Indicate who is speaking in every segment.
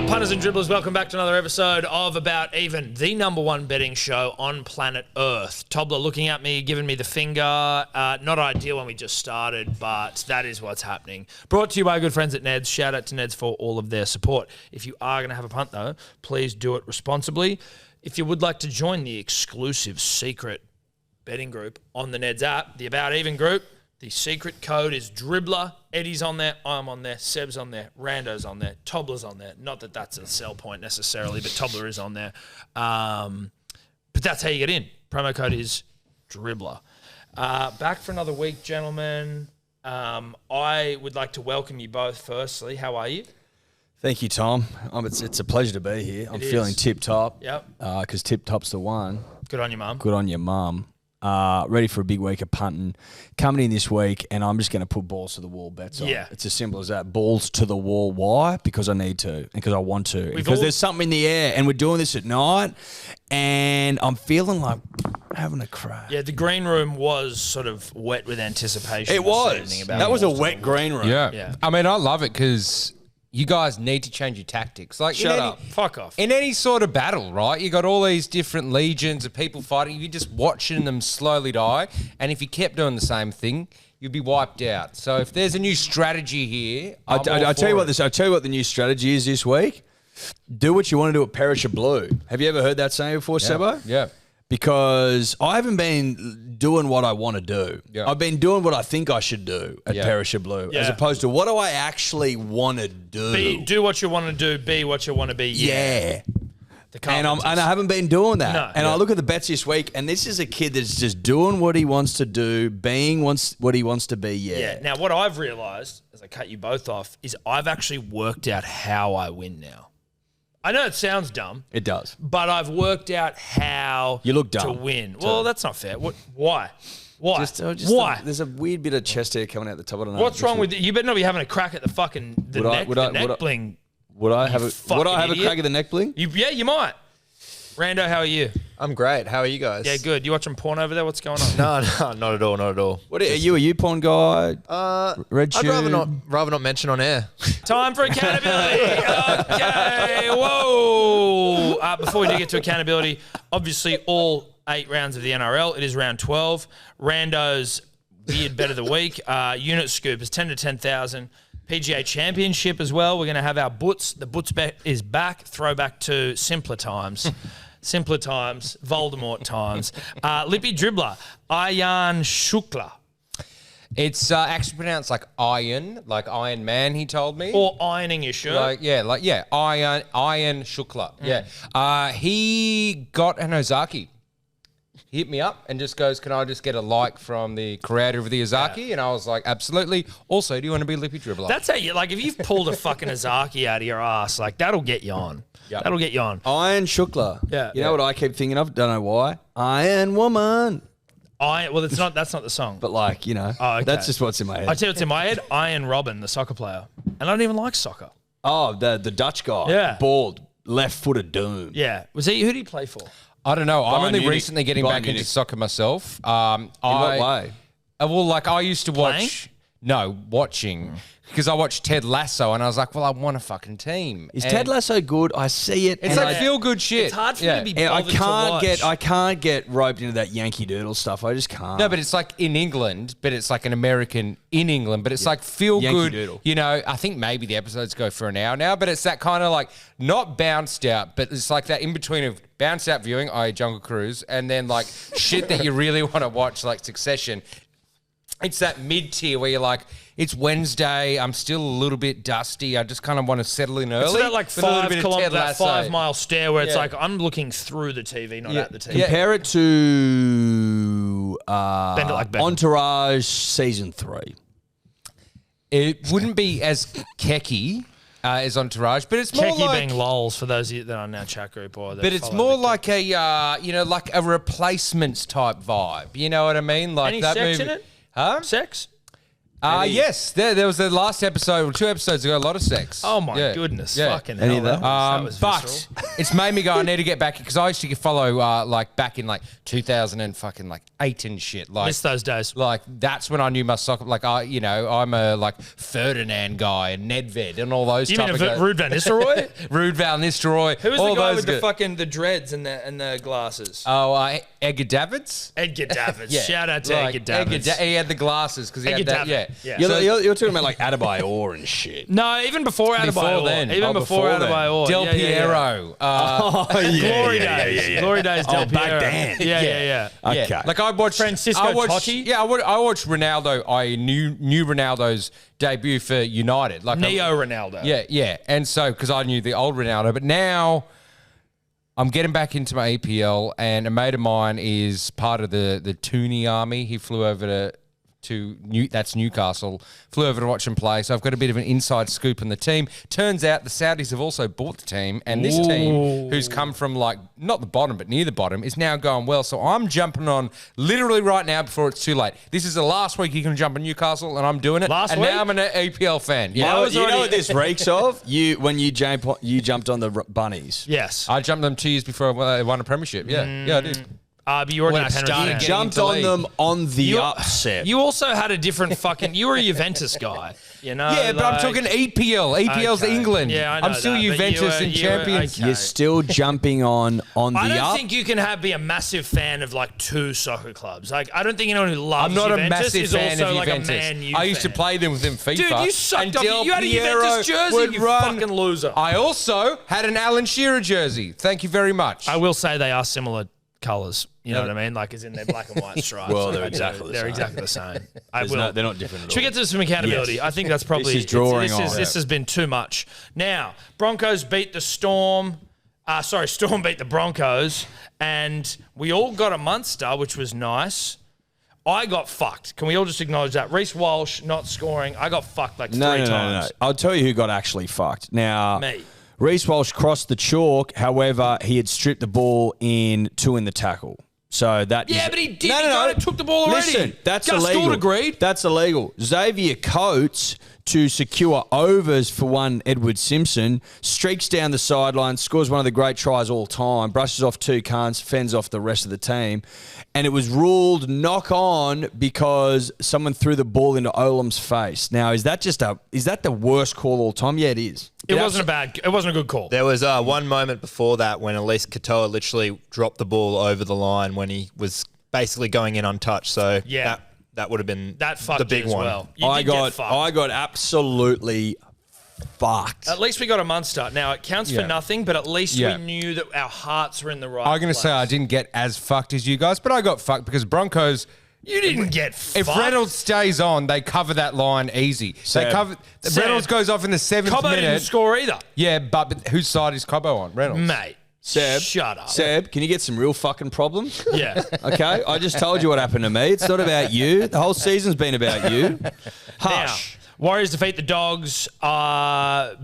Speaker 1: up, punters and dribblers? Welcome back to another episode of About Even, the number one betting show on planet Earth. Tobler looking at me, giving me the finger. Not ideal when we just started, but that is what's happening. Brought to you by our good friends at Neds. Shout out to Neds for all of their support. If you are going to have a punt, though, please do it responsibly. If you would like to join the exclusive secret betting group on the Neds app, the About Even group, the secret code is Dribbler. Eddie's on there, I'm on there, Seb's on there, Randos on there, Tobler's on there. Not that that's a sell point necessarily, but Tobler is on there. But that's how you get in. Promo code is Dribbler. Back for another week, gentlemen. I would like to welcome you both firstly. How are you?
Speaker 2: Thank you, Tom. It's a pleasure to be here. I'm feeling tip-top.
Speaker 1: Yep.
Speaker 2: Because tip-top's the one.
Speaker 1: Good on you, Mum.
Speaker 2: Good on your mum. Ready for a big week of punting. Coming in this week, and I'm just going to put balls to the wall bets on.
Speaker 1: Yeah.
Speaker 2: It's as simple as that. Balls to the wall. Why? Because I need to. And because I want to. Because there's something in the air, and we're doing this at night, and I'm feeling like having a crack.
Speaker 1: Yeah, the green room was sort of wet with anticipation.
Speaker 2: It was. That was a wet green room.
Speaker 3: Yeah. I mean, I love it because you guys need to change your tactics. Like,
Speaker 1: Shut up. Fuck off.
Speaker 3: In any sort of battle, right? You got all these different legions of people fighting. You're just watching them slowly die. And if you kept doing the same thing, you'd be wiped out. So if there's a new strategy here, I
Speaker 2: tell you what the new strategy is this week. Do what you want to do at Perisher Blue. Have you ever heard that saying before, Sebo?
Speaker 3: Yeah.
Speaker 2: Because I haven't been doing what I want to do.
Speaker 3: Yeah.
Speaker 2: I've been doing what I think I should do at Perisher Blue, as opposed to what do I actually want to do.
Speaker 1: Do what you want to do, be what you want to be.
Speaker 2: Yeah. And I haven't been doing that.
Speaker 1: No.
Speaker 2: And I look at the bets this week, and this is a kid that's just doing what he wants to do, being what he wants to be.
Speaker 1: Yeah. Now, what I've realised, as I cut you both off, is I've actually worked out how I win now. I know it sounds dumb.
Speaker 2: It does.
Speaker 1: But I've worked out how
Speaker 2: you look dumb
Speaker 1: to win. Well, that's not fair. Why? Why?
Speaker 2: Why? There's a weird bit of chest hair coming out the top. I don't know.
Speaker 1: What's wrong with you? You better not be having a crack at the fucking neck bling.
Speaker 2: Would I have a crack at the neck bling?
Speaker 1: You might. Rando, how are you?
Speaker 4: I'm great. How are you guys?
Speaker 1: Yeah, good. You watching porn over there? What's going on?
Speaker 4: No, not at all. Not at all.
Speaker 2: What are you? A YouPorn guy? Red shoe?
Speaker 4: I'd rather not mention on air.
Speaker 1: Time for accountability. Okay. Whoa. Before we do get to accountability, obviously all 8 rounds of the NRL. It is round 12. Rando's weird bet of the week. Unit scoop is 10 to 10,000. PGA Championship as well. We're going to have our Butts. The Butts bet is back. Throwback to simpler times. Simpler times. Voldemort times. Lippy Dribbler. Ayan Shukla.
Speaker 3: It's actually pronounced like Iron Man, he told me.
Speaker 1: Or ironing your shirt.
Speaker 3: Iron Shukla. Yeah. He got an Ozaki. He hit me up and just goes, can I just get a like from the creator of the Ozaki? Yeah. And I was like, absolutely. Also, do you want to be a Lippy Dribbler?
Speaker 1: That's how you, like, if you've pulled a fucking Ozaki out of your ass, like, that'll get you on. Yep. That'll get you on.
Speaker 2: Iron Shukla.
Speaker 1: Yeah.
Speaker 2: You know what I keep thinking of? Don't know why. Iron Woman.
Speaker 1: Well, that's not the song.
Speaker 2: But like, you know, that's just what's in my head.
Speaker 1: I tell you what's in my head. Iron Robin, the soccer player. And I don't even like soccer.
Speaker 2: Oh, the Dutch guy.
Speaker 1: Yeah.
Speaker 2: Bald. Left-footed doom.
Speaker 1: Yeah. Who did he play for?
Speaker 3: I don't know. I'm only recently getting back
Speaker 2: into
Speaker 3: soccer myself.
Speaker 2: In what way?
Speaker 3: Well, like I used to watch.
Speaker 1: Playing?
Speaker 3: No, watching. Because I watched Ted Lasso and I was like, well, I want a fucking team.
Speaker 2: Is Ted Lasso good? I see it.
Speaker 3: It's like feel-good shit.
Speaker 1: It's hard for me to be bothered
Speaker 2: I can't get roped into that Yankee Doodle stuff. I just can't.
Speaker 3: No, but it's like in England, but it's like an American in England, but it's like feel-good.
Speaker 2: Doodle.
Speaker 3: You know, I think maybe the episodes go for an hour now, but it's that kind of like not bounced out, but it's like that in between of bounced out viewing, i.e. Jungle Cruise, and then like shit that you really want to watch, like Succession. It's that mid-tier where you're like, it's Wednesday, I'm still a little bit dusty, I just kind of want to settle in early.
Speaker 1: It's that like 5 mile stare where it's like, I'm looking through the TV, not at the TV.
Speaker 2: Compare it to
Speaker 1: Bend it like Beckham.
Speaker 2: Entourage Season 3.
Speaker 3: It wouldn't be as kecky as Entourage, but it's more
Speaker 1: Kecky
Speaker 3: like...
Speaker 1: being lols for those of you that are in our chat group.
Speaker 3: But it's more like a, like a replacements type vibe. You know what I mean? Like
Speaker 1: Any
Speaker 3: that
Speaker 1: sex
Speaker 3: movie.
Speaker 1: in it?
Speaker 3: Huh?
Speaker 1: Sex?
Speaker 3: Yes, there was the last episode, or 2 episodes ago, a lot of sex.
Speaker 1: Oh my
Speaker 3: Yeah.
Speaker 1: goodness,
Speaker 3: Yeah.
Speaker 1: fucking
Speaker 2: Any
Speaker 1: hell.
Speaker 2: of that?
Speaker 1: That was
Speaker 3: But
Speaker 1: visceral.
Speaker 3: it's made me go, I need to get back, because I used to follow like back in like 2008 and shit. Like,
Speaker 1: Miss those days.
Speaker 3: Like that's when I knew my soccer. Like I'm a like Ferdinand guy and Nedved and all those.
Speaker 1: You
Speaker 3: type
Speaker 1: mean
Speaker 3: of
Speaker 1: a
Speaker 3: guys.
Speaker 1: Rude Van Nistelrooy?
Speaker 3: Rude Val Nistelrooy.
Speaker 1: Who was
Speaker 3: all
Speaker 1: the guy
Speaker 3: those
Speaker 1: with the
Speaker 3: guys.
Speaker 1: fucking the dreads and the glasses?
Speaker 3: Edgar Davids?
Speaker 1: Edgar Davids.
Speaker 3: Yeah.
Speaker 1: Shout out to
Speaker 3: Like,
Speaker 1: Edgar Davids.
Speaker 3: he had the glasses because he had
Speaker 1: Edgar
Speaker 3: that. Yeah.
Speaker 1: Davids. Yeah.
Speaker 2: You're talking about like Adebayor and shit.
Speaker 1: No, even before
Speaker 3: Before
Speaker 1: Adebayor.
Speaker 3: then.
Speaker 1: Even
Speaker 2: Oh,
Speaker 1: before
Speaker 2: before then.
Speaker 1: Adebayor.
Speaker 3: Del
Speaker 1: Yeah, yeah, yeah.
Speaker 3: Piero.
Speaker 2: Oh,
Speaker 1: Glory days. Glory days, Del
Speaker 2: back
Speaker 1: Piero.
Speaker 2: then.
Speaker 1: Yeah.
Speaker 2: Okay.
Speaker 3: Yeah. Like I watched
Speaker 1: Francisco
Speaker 3: I watched,
Speaker 1: Totti?
Speaker 3: Yeah, I watched Ronaldo. I knew Ronaldo's debut for United. Like
Speaker 1: Neo Ronaldo.
Speaker 3: Yeah. And so, because I knew the old Ronaldo, but now I'm getting back into my EPL, and a mate of mine is part of the Tooney army. He flew over to Newcastle, flew over to watch him play. So I've got a bit of an inside scoop on the team. Turns out the Saudis have also bought the team, and this team, who's come from like not the bottom but near the bottom, is now going well. So I'm jumping on literally right now before it's too late. This is the last week you can jump on Newcastle, and I'm doing it.
Speaker 1: Last
Speaker 3: and
Speaker 1: week?
Speaker 3: now I'm an EPL fan.
Speaker 2: You know what this reeks of? When you jumped on the Bunnies.
Speaker 1: Yes.
Speaker 3: I jumped them 2 years before they won a premiership. Yeah, I did.
Speaker 1: But you already
Speaker 3: When
Speaker 1: had
Speaker 3: I
Speaker 1: penalty.
Speaker 3: started
Speaker 2: You
Speaker 3: getting
Speaker 2: jumped
Speaker 3: into
Speaker 2: on
Speaker 3: league.
Speaker 2: them on the
Speaker 1: You-
Speaker 2: upset.
Speaker 1: You also had a different fucking. You were a Juventus guy, you know.
Speaker 3: Yeah, but I'm
Speaker 1: like-
Speaker 3: talking EPL. EPL's
Speaker 1: Okay.
Speaker 3: England.
Speaker 1: Yeah, I know
Speaker 3: I'm still
Speaker 1: that, but
Speaker 3: Juventus and champions.
Speaker 1: okay.
Speaker 2: You're still jumping on the
Speaker 1: I don't
Speaker 2: up.
Speaker 1: think you can be a massive fan of like 2 soccer clubs. Like I don't think anyone who loves
Speaker 3: I'm not
Speaker 1: Juventus
Speaker 3: a massive
Speaker 1: is
Speaker 3: fan
Speaker 1: also
Speaker 3: of
Speaker 1: like
Speaker 3: Juventus.
Speaker 1: a Man U
Speaker 3: I used to
Speaker 1: fan.
Speaker 3: play them within FIFA.
Speaker 1: Dude, you sucked
Speaker 3: and
Speaker 1: up.
Speaker 3: Del
Speaker 1: You had a
Speaker 3: Piero
Speaker 1: Juventus jersey,
Speaker 3: would
Speaker 1: you fucking loser.
Speaker 3: I also had an Alan Shearer jersey. Thank you very much.
Speaker 1: I will say they are similar colours. You know what I mean? Like, as in their black and white stripes.
Speaker 2: Well, they're exactly the
Speaker 1: They're
Speaker 2: same.
Speaker 1: exactly the same. I will.
Speaker 2: They're not different at
Speaker 1: Should we
Speaker 2: all.
Speaker 1: get to some accountability?
Speaker 2: Yes.
Speaker 1: I think that's probably
Speaker 2: This is drawing
Speaker 1: this
Speaker 2: on.
Speaker 1: This has been too much. Now, Broncos beat the Storm. Storm beat the Broncos, and we all got a Munster, which was nice. I got fucked. Can we all just acknowledge that? Reece Walsh not scoring. I got fucked like
Speaker 2: No,
Speaker 1: three
Speaker 2: no,
Speaker 1: times.
Speaker 2: no. I'll tell you who got actually fucked. Now,
Speaker 1: Me.
Speaker 2: Reece Walsh crossed the chalk. However, he had stripped the ball in the tackle. So that
Speaker 1: Yeah,
Speaker 2: is-
Speaker 1: but he did. He kinda took the ball already.
Speaker 2: Listen, that's
Speaker 1: Gus
Speaker 2: illegal.
Speaker 1: Gould agreed.
Speaker 2: That's illegal. Xavier Coates, to secure overs for one Edward Simpson, streaks down the sideline, scores one of the great tries all time, brushes off 2 cunts, fends off the rest of the team. And it was ruled knock on because someone threw the ball into Olam's face. Now, is that the worst call all time? Yeah, it is.
Speaker 1: It wasn't a good call.
Speaker 4: There was one moment before that when Elise Katoa literally dropped the ball over the line when he was basically going in untouched. So
Speaker 1: Yeah.
Speaker 4: that would have been
Speaker 1: That fucked
Speaker 4: the big
Speaker 1: you as
Speaker 4: one.
Speaker 1: well. You
Speaker 2: I
Speaker 1: did get
Speaker 2: got
Speaker 1: fucked.
Speaker 2: absolutely fucked.
Speaker 1: At least we got a Munster. Now, it counts for
Speaker 3: Yeah.
Speaker 1: nothing, but at least
Speaker 3: Yeah.
Speaker 1: we knew that our hearts were in the right
Speaker 3: I'm going to say I didn't get as fucked as you guys, but I got fucked because Broncos.
Speaker 1: You didn't get
Speaker 3: If
Speaker 1: fucked.
Speaker 3: Reynolds stays on, they cover that line easy.
Speaker 2: Seb.
Speaker 3: They cover.
Speaker 1: Seb.
Speaker 3: Reynolds goes off in the 7th
Speaker 1: Cobbo
Speaker 3: minute.
Speaker 1: didn't score either.
Speaker 3: Yeah, but whose side is Cobbo on? Reynolds.
Speaker 1: Mate.
Speaker 2: Seb,
Speaker 1: Shut up.
Speaker 2: Seb, can you get some real fucking problems?
Speaker 1: Yeah.
Speaker 2: Okay, I just told you what happened to me. It's not about you. The whole season's been about you. Hush.
Speaker 1: Now, Warriors defeat the Dogs.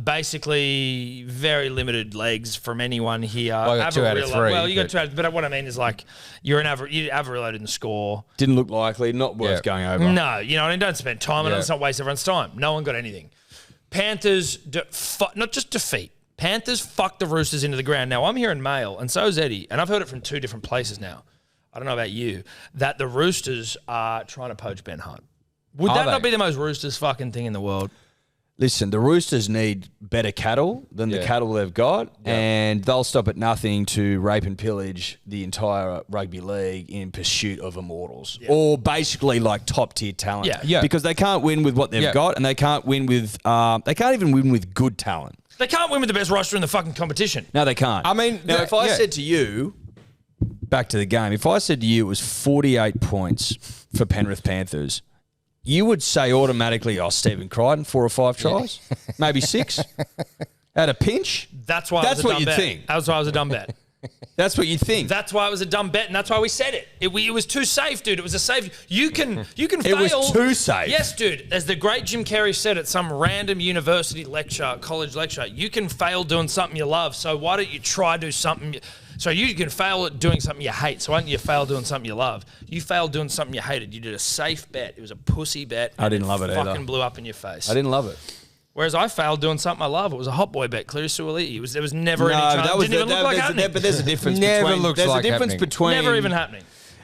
Speaker 1: Basically, very limited legs from anyone here.
Speaker 3: I got 2 out of 3,
Speaker 1: Well, you got
Speaker 3: but-
Speaker 1: 2 out of, but what I mean is like you're you Averilo didn't score.
Speaker 2: Didn't look likely. Not worth
Speaker 3: Yeah.
Speaker 2: going over.
Speaker 1: No, you know, I mean, don't spend time on it.
Speaker 3: Yeah.
Speaker 1: Let's not waste everyone's time. No one got anything. Panthers, not just defeat. Panthers fucked the Roosters into the ground. Now, I'm hearing mail, and so is Eddie, and I've heard it from 2 different places now. I don't know about you, that the Roosters are trying to poach Ben Hunt. Would
Speaker 3: Are
Speaker 1: that
Speaker 3: they?
Speaker 1: not be the most Roosters fucking thing in the world?
Speaker 2: Listen, the Roosters need better cattle than the
Speaker 3: Yeah.
Speaker 2: cattle they've got, and they'll stop at nothing to rape and pillage the entire rugby league in pursuit of immortals, or basically like top tier talent.
Speaker 1: Yeah.
Speaker 3: Yeah.
Speaker 2: Because they can't win with what they've
Speaker 3: Yeah.
Speaker 2: got, and they can't win with. They can't even win with good talent.
Speaker 1: They can't win with the best roster in the fucking competition.
Speaker 2: No, they can't.
Speaker 3: I mean,
Speaker 2: now if I
Speaker 3: yeah.
Speaker 2: said to you, back to the game, if I said to you it was 48 points for Penrith Panthers, you would say automatically, oh, Stephen Crichton, 4 or 5 tries, maybe 6 at a pinch.
Speaker 1: That's why
Speaker 2: That's
Speaker 1: it was a
Speaker 2: what
Speaker 1: dumb
Speaker 2: you'd
Speaker 1: bet.
Speaker 2: think.
Speaker 1: That's why it was a dumb bet.
Speaker 2: That's what you think.
Speaker 1: That's why it was a dumb bet, and that's why we said it. It was too safe, dude. It was a safe. You can
Speaker 2: It
Speaker 1: fail.
Speaker 2: was too safe.
Speaker 1: Yes, dude. As the great Jim Carrey said at some random university lecture, college lecture, you can fail doing something you love. So why don't you try do something? So you can fail at doing something you hate. So why don't you fail doing something you love? You failed doing something you hated. You did a safe bet. It was a pussy bet.
Speaker 2: I didn't love it either.
Speaker 1: Fucking blew up in your face.
Speaker 2: I didn't love it.
Speaker 1: Whereas I failed doing something I love. It was a hot boy bet. Cleary Suaalii. There was never any chance. Didn't even look like happening.
Speaker 2: But there's a difference.
Speaker 3: Happening.
Speaker 2: Between
Speaker 1: Never even happening.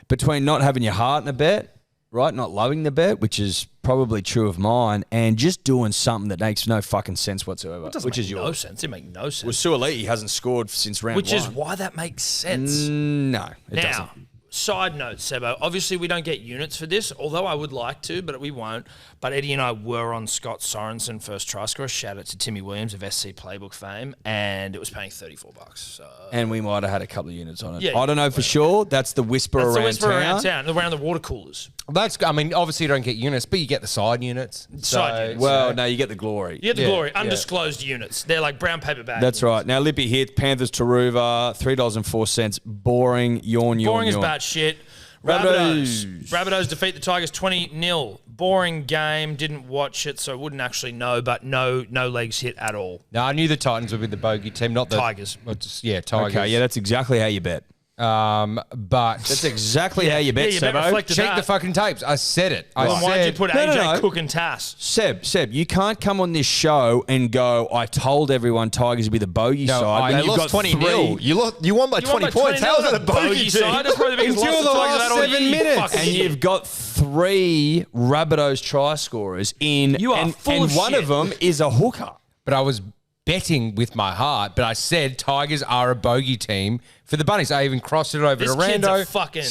Speaker 2: Between not having your heart in a bet, right, not loving the bet, which is probably true of mine, and just doing something that makes no fucking sense whatsoever.
Speaker 1: It doesn't
Speaker 2: which
Speaker 1: make
Speaker 2: is
Speaker 1: no
Speaker 2: yours.
Speaker 1: sense. It makes no sense.
Speaker 2: Well, Suaalii hasn't scored since round one.
Speaker 1: Which is why that makes sense.
Speaker 2: No, it
Speaker 1: Now,
Speaker 2: doesn't.
Speaker 1: side note, Sebo, obviously we don't get units for this, although I would like to, but we won't. But Eddie and I were on Scott Sorensen first try scorer. Shout out to Timmy Williams of SC Playbook fame, and it was paying $34. So
Speaker 2: And we might have had a couple of units on it.
Speaker 1: Yeah,
Speaker 2: I don't know for sure. That's the whisper
Speaker 1: that's
Speaker 2: around
Speaker 1: the whisper
Speaker 2: town.
Speaker 1: around town, around the water coolers.
Speaker 3: I mean, obviously you don't get units, but you get the side units.
Speaker 1: Side units.
Speaker 2: Well, no, you get the glory.
Speaker 1: You get the
Speaker 3: Yeah,
Speaker 1: glory,
Speaker 3: yeah.
Speaker 1: undisclosed units. They're like brown paper bags.
Speaker 2: That's right. Now, Lippy hit Panthers Taruva, $3.04. Boring, yawn.
Speaker 1: Boring as
Speaker 2: yawn.
Speaker 1: bat shit.
Speaker 2: Rabbitohs.
Speaker 1: Rabbitohs defeat the Tigers 20-0. Boring game. Didn't watch it, so I wouldn't actually know, but no legs hit at all.
Speaker 3: No, I knew the Titans would be the bogey team, not the
Speaker 1: Tigers.
Speaker 3: Yeah, Tigers.
Speaker 2: Okay, yeah, that's exactly how you bet.
Speaker 3: But
Speaker 2: That's exactly how you bet,
Speaker 1: Yeah, you bet
Speaker 2: Sebo.
Speaker 1: reflected
Speaker 3: check
Speaker 1: that.
Speaker 3: the fucking tapes. I said it.
Speaker 1: Well,
Speaker 3: I
Speaker 1: why'd you
Speaker 3: said
Speaker 1: put
Speaker 2: No,
Speaker 1: AJ
Speaker 2: no, no.
Speaker 1: Cook and Tass?
Speaker 2: Seb, you can't come on this show and go, I told everyone Tigers would be the bogey
Speaker 3: No,
Speaker 2: side.
Speaker 3: I-
Speaker 2: when
Speaker 4: They
Speaker 2: you've
Speaker 4: lost
Speaker 2: got
Speaker 4: 20-0. You won by 20 points. How is it a bogey team?
Speaker 1: side? That's probably the biggest
Speaker 3: Until
Speaker 1: loss
Speaker 3: the
Speaker 1: Tigers
Speaker 3: last
Speaker 1: had all
Speaker 3: 7
Speaker 1: year, you
Speaker 3: minutes.
Speaker 1: fucking
Speaker 2: And
Speaker 1: idiot.
Speaker 2: you've got 3 Rabbitohs try scorers in,
Speaker 1: You are
Speaker 2: and,
Speaker 1: full
Speaker 2: and
Speaker 1: of
Speaker 2: one
Speaker 1: shit.
Speaker 2: of them is a hooker.
Speaker 3: but I was betting with my heart, but I said Tigers are a bogey team for the Bunnies. I even crossed it over
Speaker 1: This
Speaker 3: to
Speaker 1: kid's a
Speaker 3: Rando.
Speaker 1: fucking...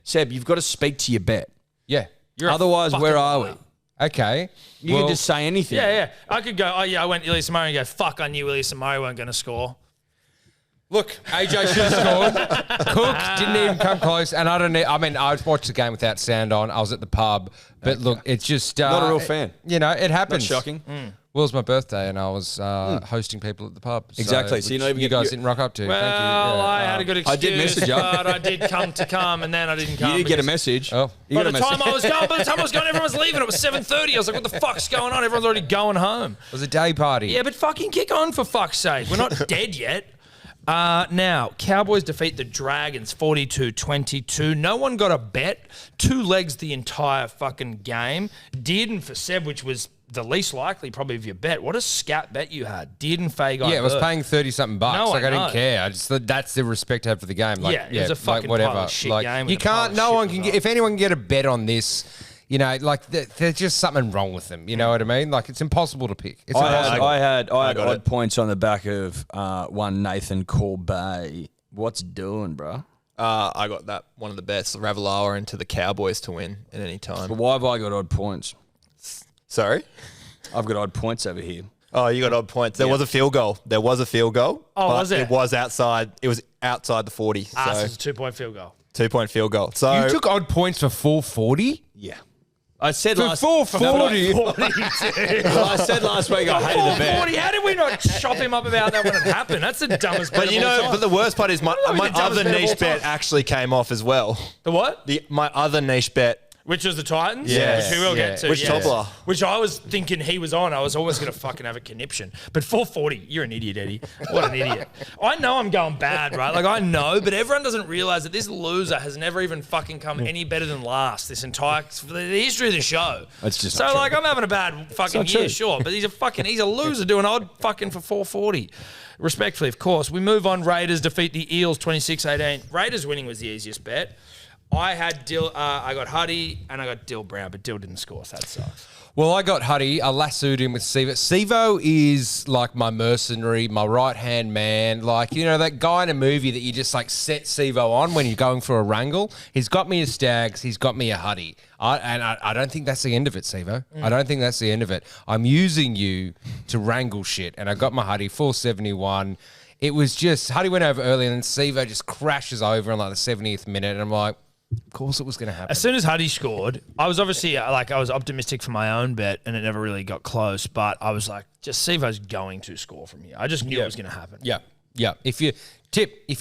Speaker 2: Seb, you've got to speak to your bet.
Speaker 3: Yeah.
Speaker 1: You're a
Speaker 2: Otherwise,
Speaker 1: fucking
Speaker 2: where are
Speaker 1: liar.
Speaker 2: we?
Speaker 3: Okay.
Speaker 2: You
Speaker 3: Well,
Speaker 2: can just say anything.
Speaker 1: Yeah. I could go, oh, yeah, I went Ilias Samari and go, fuck, I knew Ilias Samari weren't going to score.
Speaker 3: Look, AJ should have scored. Cook didn't even come close, and I don't need. I mean, I watched the game without sound on. I was at the pub, but look, it's just
Speaker 2: Not a real fan.
Speaker 3: You know, it happens.
Speaker 2: Not shocking.
Speaker 3: Well, it was my birthday, and I was hosting people at the pub.
Speaker 2: Exactly. So you're not even
Speaker 3: you
Speaker 2: getting-
Speaker 3: guys didn't rock up to.
Speaker 1: Well,
Speaker 3: Thank you. Yeah,
Speaker 1: I had a good
Speaker 2: I
Speaker 1: excuse,
Speaker 2: did message you.
Speaker 1: but I did come, and then I didn't come.
Speaker 2: You did get a
Speaker 1: because-
Speaker 2: message.
Speaker 3: Oh.
Speaker 2: You
Speaker 1: By
Speaker 2: got
Speaker 1: the
Speaker 2: a
Speaker 1: time
Speaker 2: message.
Speaker 1: I was going, everyone was leaving. It was 7:30. I was like, what the fuck's going on? Everyone's already going home.
Speaker 3: It was a day party.
Speaker 1: Yeah, but fucking kick on for fuck's sake. We're not dead yet. Now, Cowboys defeat the Dragons 42-22. No one got a bet. 2 legs the entire fucking game. Dearden for Seb, which was the least likely probably of your bet. What a scat bet you had. Dearden Fagai.
Speaker 3: Yeah, it was paying 30-something bucks.
Speaker 1: No,
Speaker 3: like
Speaker 1: I
Speaker 3: I didn't
Speaker 1: know.
Speaker 3: care. I just thought that's the respect I have for the game. Like,
Speaker 1: Yeah, it was a fucking
Speaker 3: whatever.
Speaker 1: pile of shit
Speaker 3: like,
Speaker 1: game
Speaker 3: you
Speaker 1: with a pile
Speaker 3: can't.
Speaker 1: of
Speaker 3: No
Speaker 1: shit
Speaker 3: one can get.
Speaker 1: result.
Speaker 3: If anyone can get a bet on this, you know, like there's just something wrong with them. You know what I mean? Like it's impossible to pick. It's impossible.
Speaker 2: I had
Speaker 4: got
Speaker 2: odd
Speaker 4: it.
Speaker 2: points on the back of one Nathan Corbet. What's doing, bro?
Speaker 4: I got that one of the best, Ravalawa into the Cowboys to win at any time.
Speaker 2: But why have I got odd points?
Speaker 4: Sorry?
Speaker 2: I've got odd points over here.
Speaker 4: Oh, you got odd points. There was a field goal. Oh,
Speaker 1: Oh,
Speaker 4: but
Speaker 1: was it?
Speaker 4: It was outside. It was outside the 40.
Speaker 1: So
Speaker 4: So
Speaker 1: it's a 2-point field goal.
Speaker 4: 2-point field goal. So
Speaker 3: You took odd points for 440.
Speaker 2: Yeah. I said
Speaker 3: For
Speaker 2: last
Speaker 3: 440.
Speaker 2: I said last week I hated the bet.
Speaker 1: 440. How did we not chop him up about that when it happened? That's the dumbest bet
Speaker 4: But you
Speaker 1: of all
Speaker 4: know,
Speaker 1: time.
Speaker 4: but the worst part is my
Speaker 1: Probably the dumbest
Speaker 4: other
Speaker 1: bet of all
Speaker 4: niche bet
Speaker 1: time.
Speaker 4: actually came off as well.
Speaker 1: The what?
Speaker 4: My other niche bet.
Speaker 1: Which was the Titans?
Speaker 4: Yes.
Speaker 1: Which we will
Speaker 3: Yeah.
Speaker 1: get to.
Speaker 4: Which
Speaker 1: yes.
Speaker 4: toppler?
Speaker 1: Which I was thinking he was on. I was always going to fucking have a conniption. But 440, you're an idiot, Eddie. What an idiot. I know I'm going bad, right? Like, I know, but everyone doesn't realize that this loser has never even fucking come any better than last this entire, for the history of the show.
Speaker 2: That's just
Speaker 1: so,
Speaker 2: not true.
Speaker 1: like, I'm having a bad fucking
Speaker 2: not
Speaker 1: year,
Speaker 2: true.
Speaker 1: sure. But he's a loser doing odd fucking for 440. Respectfully, of course. We move on. Raiders defeat the Eels 26-18. Raiders winning was the easiest bet. I had Dill. I got Huddy and I got Dill Brown, but Dill didn't score, so that sucks.
Speaker 3: Well, I got Huddy. I lassoed him with Sevo. Sevo is like my mercenary, my right-hand man. Like, you know, that guy in a movie that you just like set Sevo on when you're going for a wrangle. He's got me a Stags. He's got me a Huddy. I don't think that's the end of it, Sevo. I don't think that's the end of it. I'm using you to wrangle shit. And I got my Huddy, 471. It was just, Huddy went over early and then Sevo just crashes over in like the 70th minute. And I'm like, of course it was going to happen.
Speaker 1: As soon as Huddy scored, I was obviously I was optimistic for my own bet, and it never really got close. But I was like, just Sevo's going to score from here. I just knew it was going to happen.
Speaker 3: Yeah, yeah. If you're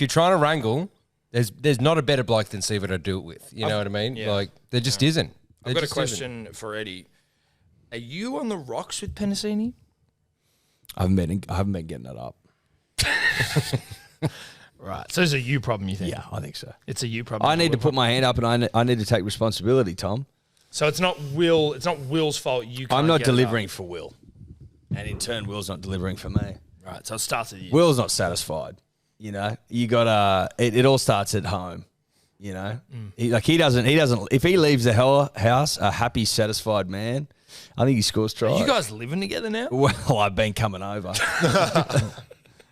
Speaker 3: trying to wrangle, there's not a better bloke than Sevo to do it with. You know what I mean?
Speaker 1: yeah.
Speaker 3: Like there just isn't.
Speaker 1: I've got a question for Eddie. Are you on the rocks with Penasini?
Speaker 2: I haven't been getting that up.
Speaker 1: Right. So it's a you problem, you think?
Speaker 2: Yeah, I think so.
Speaker 1: It's a you problem.
Speaker 2: I need to put my hand up and I need to take responsibility, Tom.
Speaker 1: So it's not Will. It's not Will's fault. You. Can't
Speaker 2: I'm not
Speaker 1: get it up.
Speaker 2: delivering for Will. And in turn, Will's not delivering for me.
Speaker 1: Right. So it starts with you.
Speaker 2: Will's not satisfied. You know, you got it all starts at home. You know, he doesn't, if he leaves the house a happy, satisfied man, I think he scores tries.
Speaker 1: Are you guys living together now?
Speaker 2: Well, I've been coming over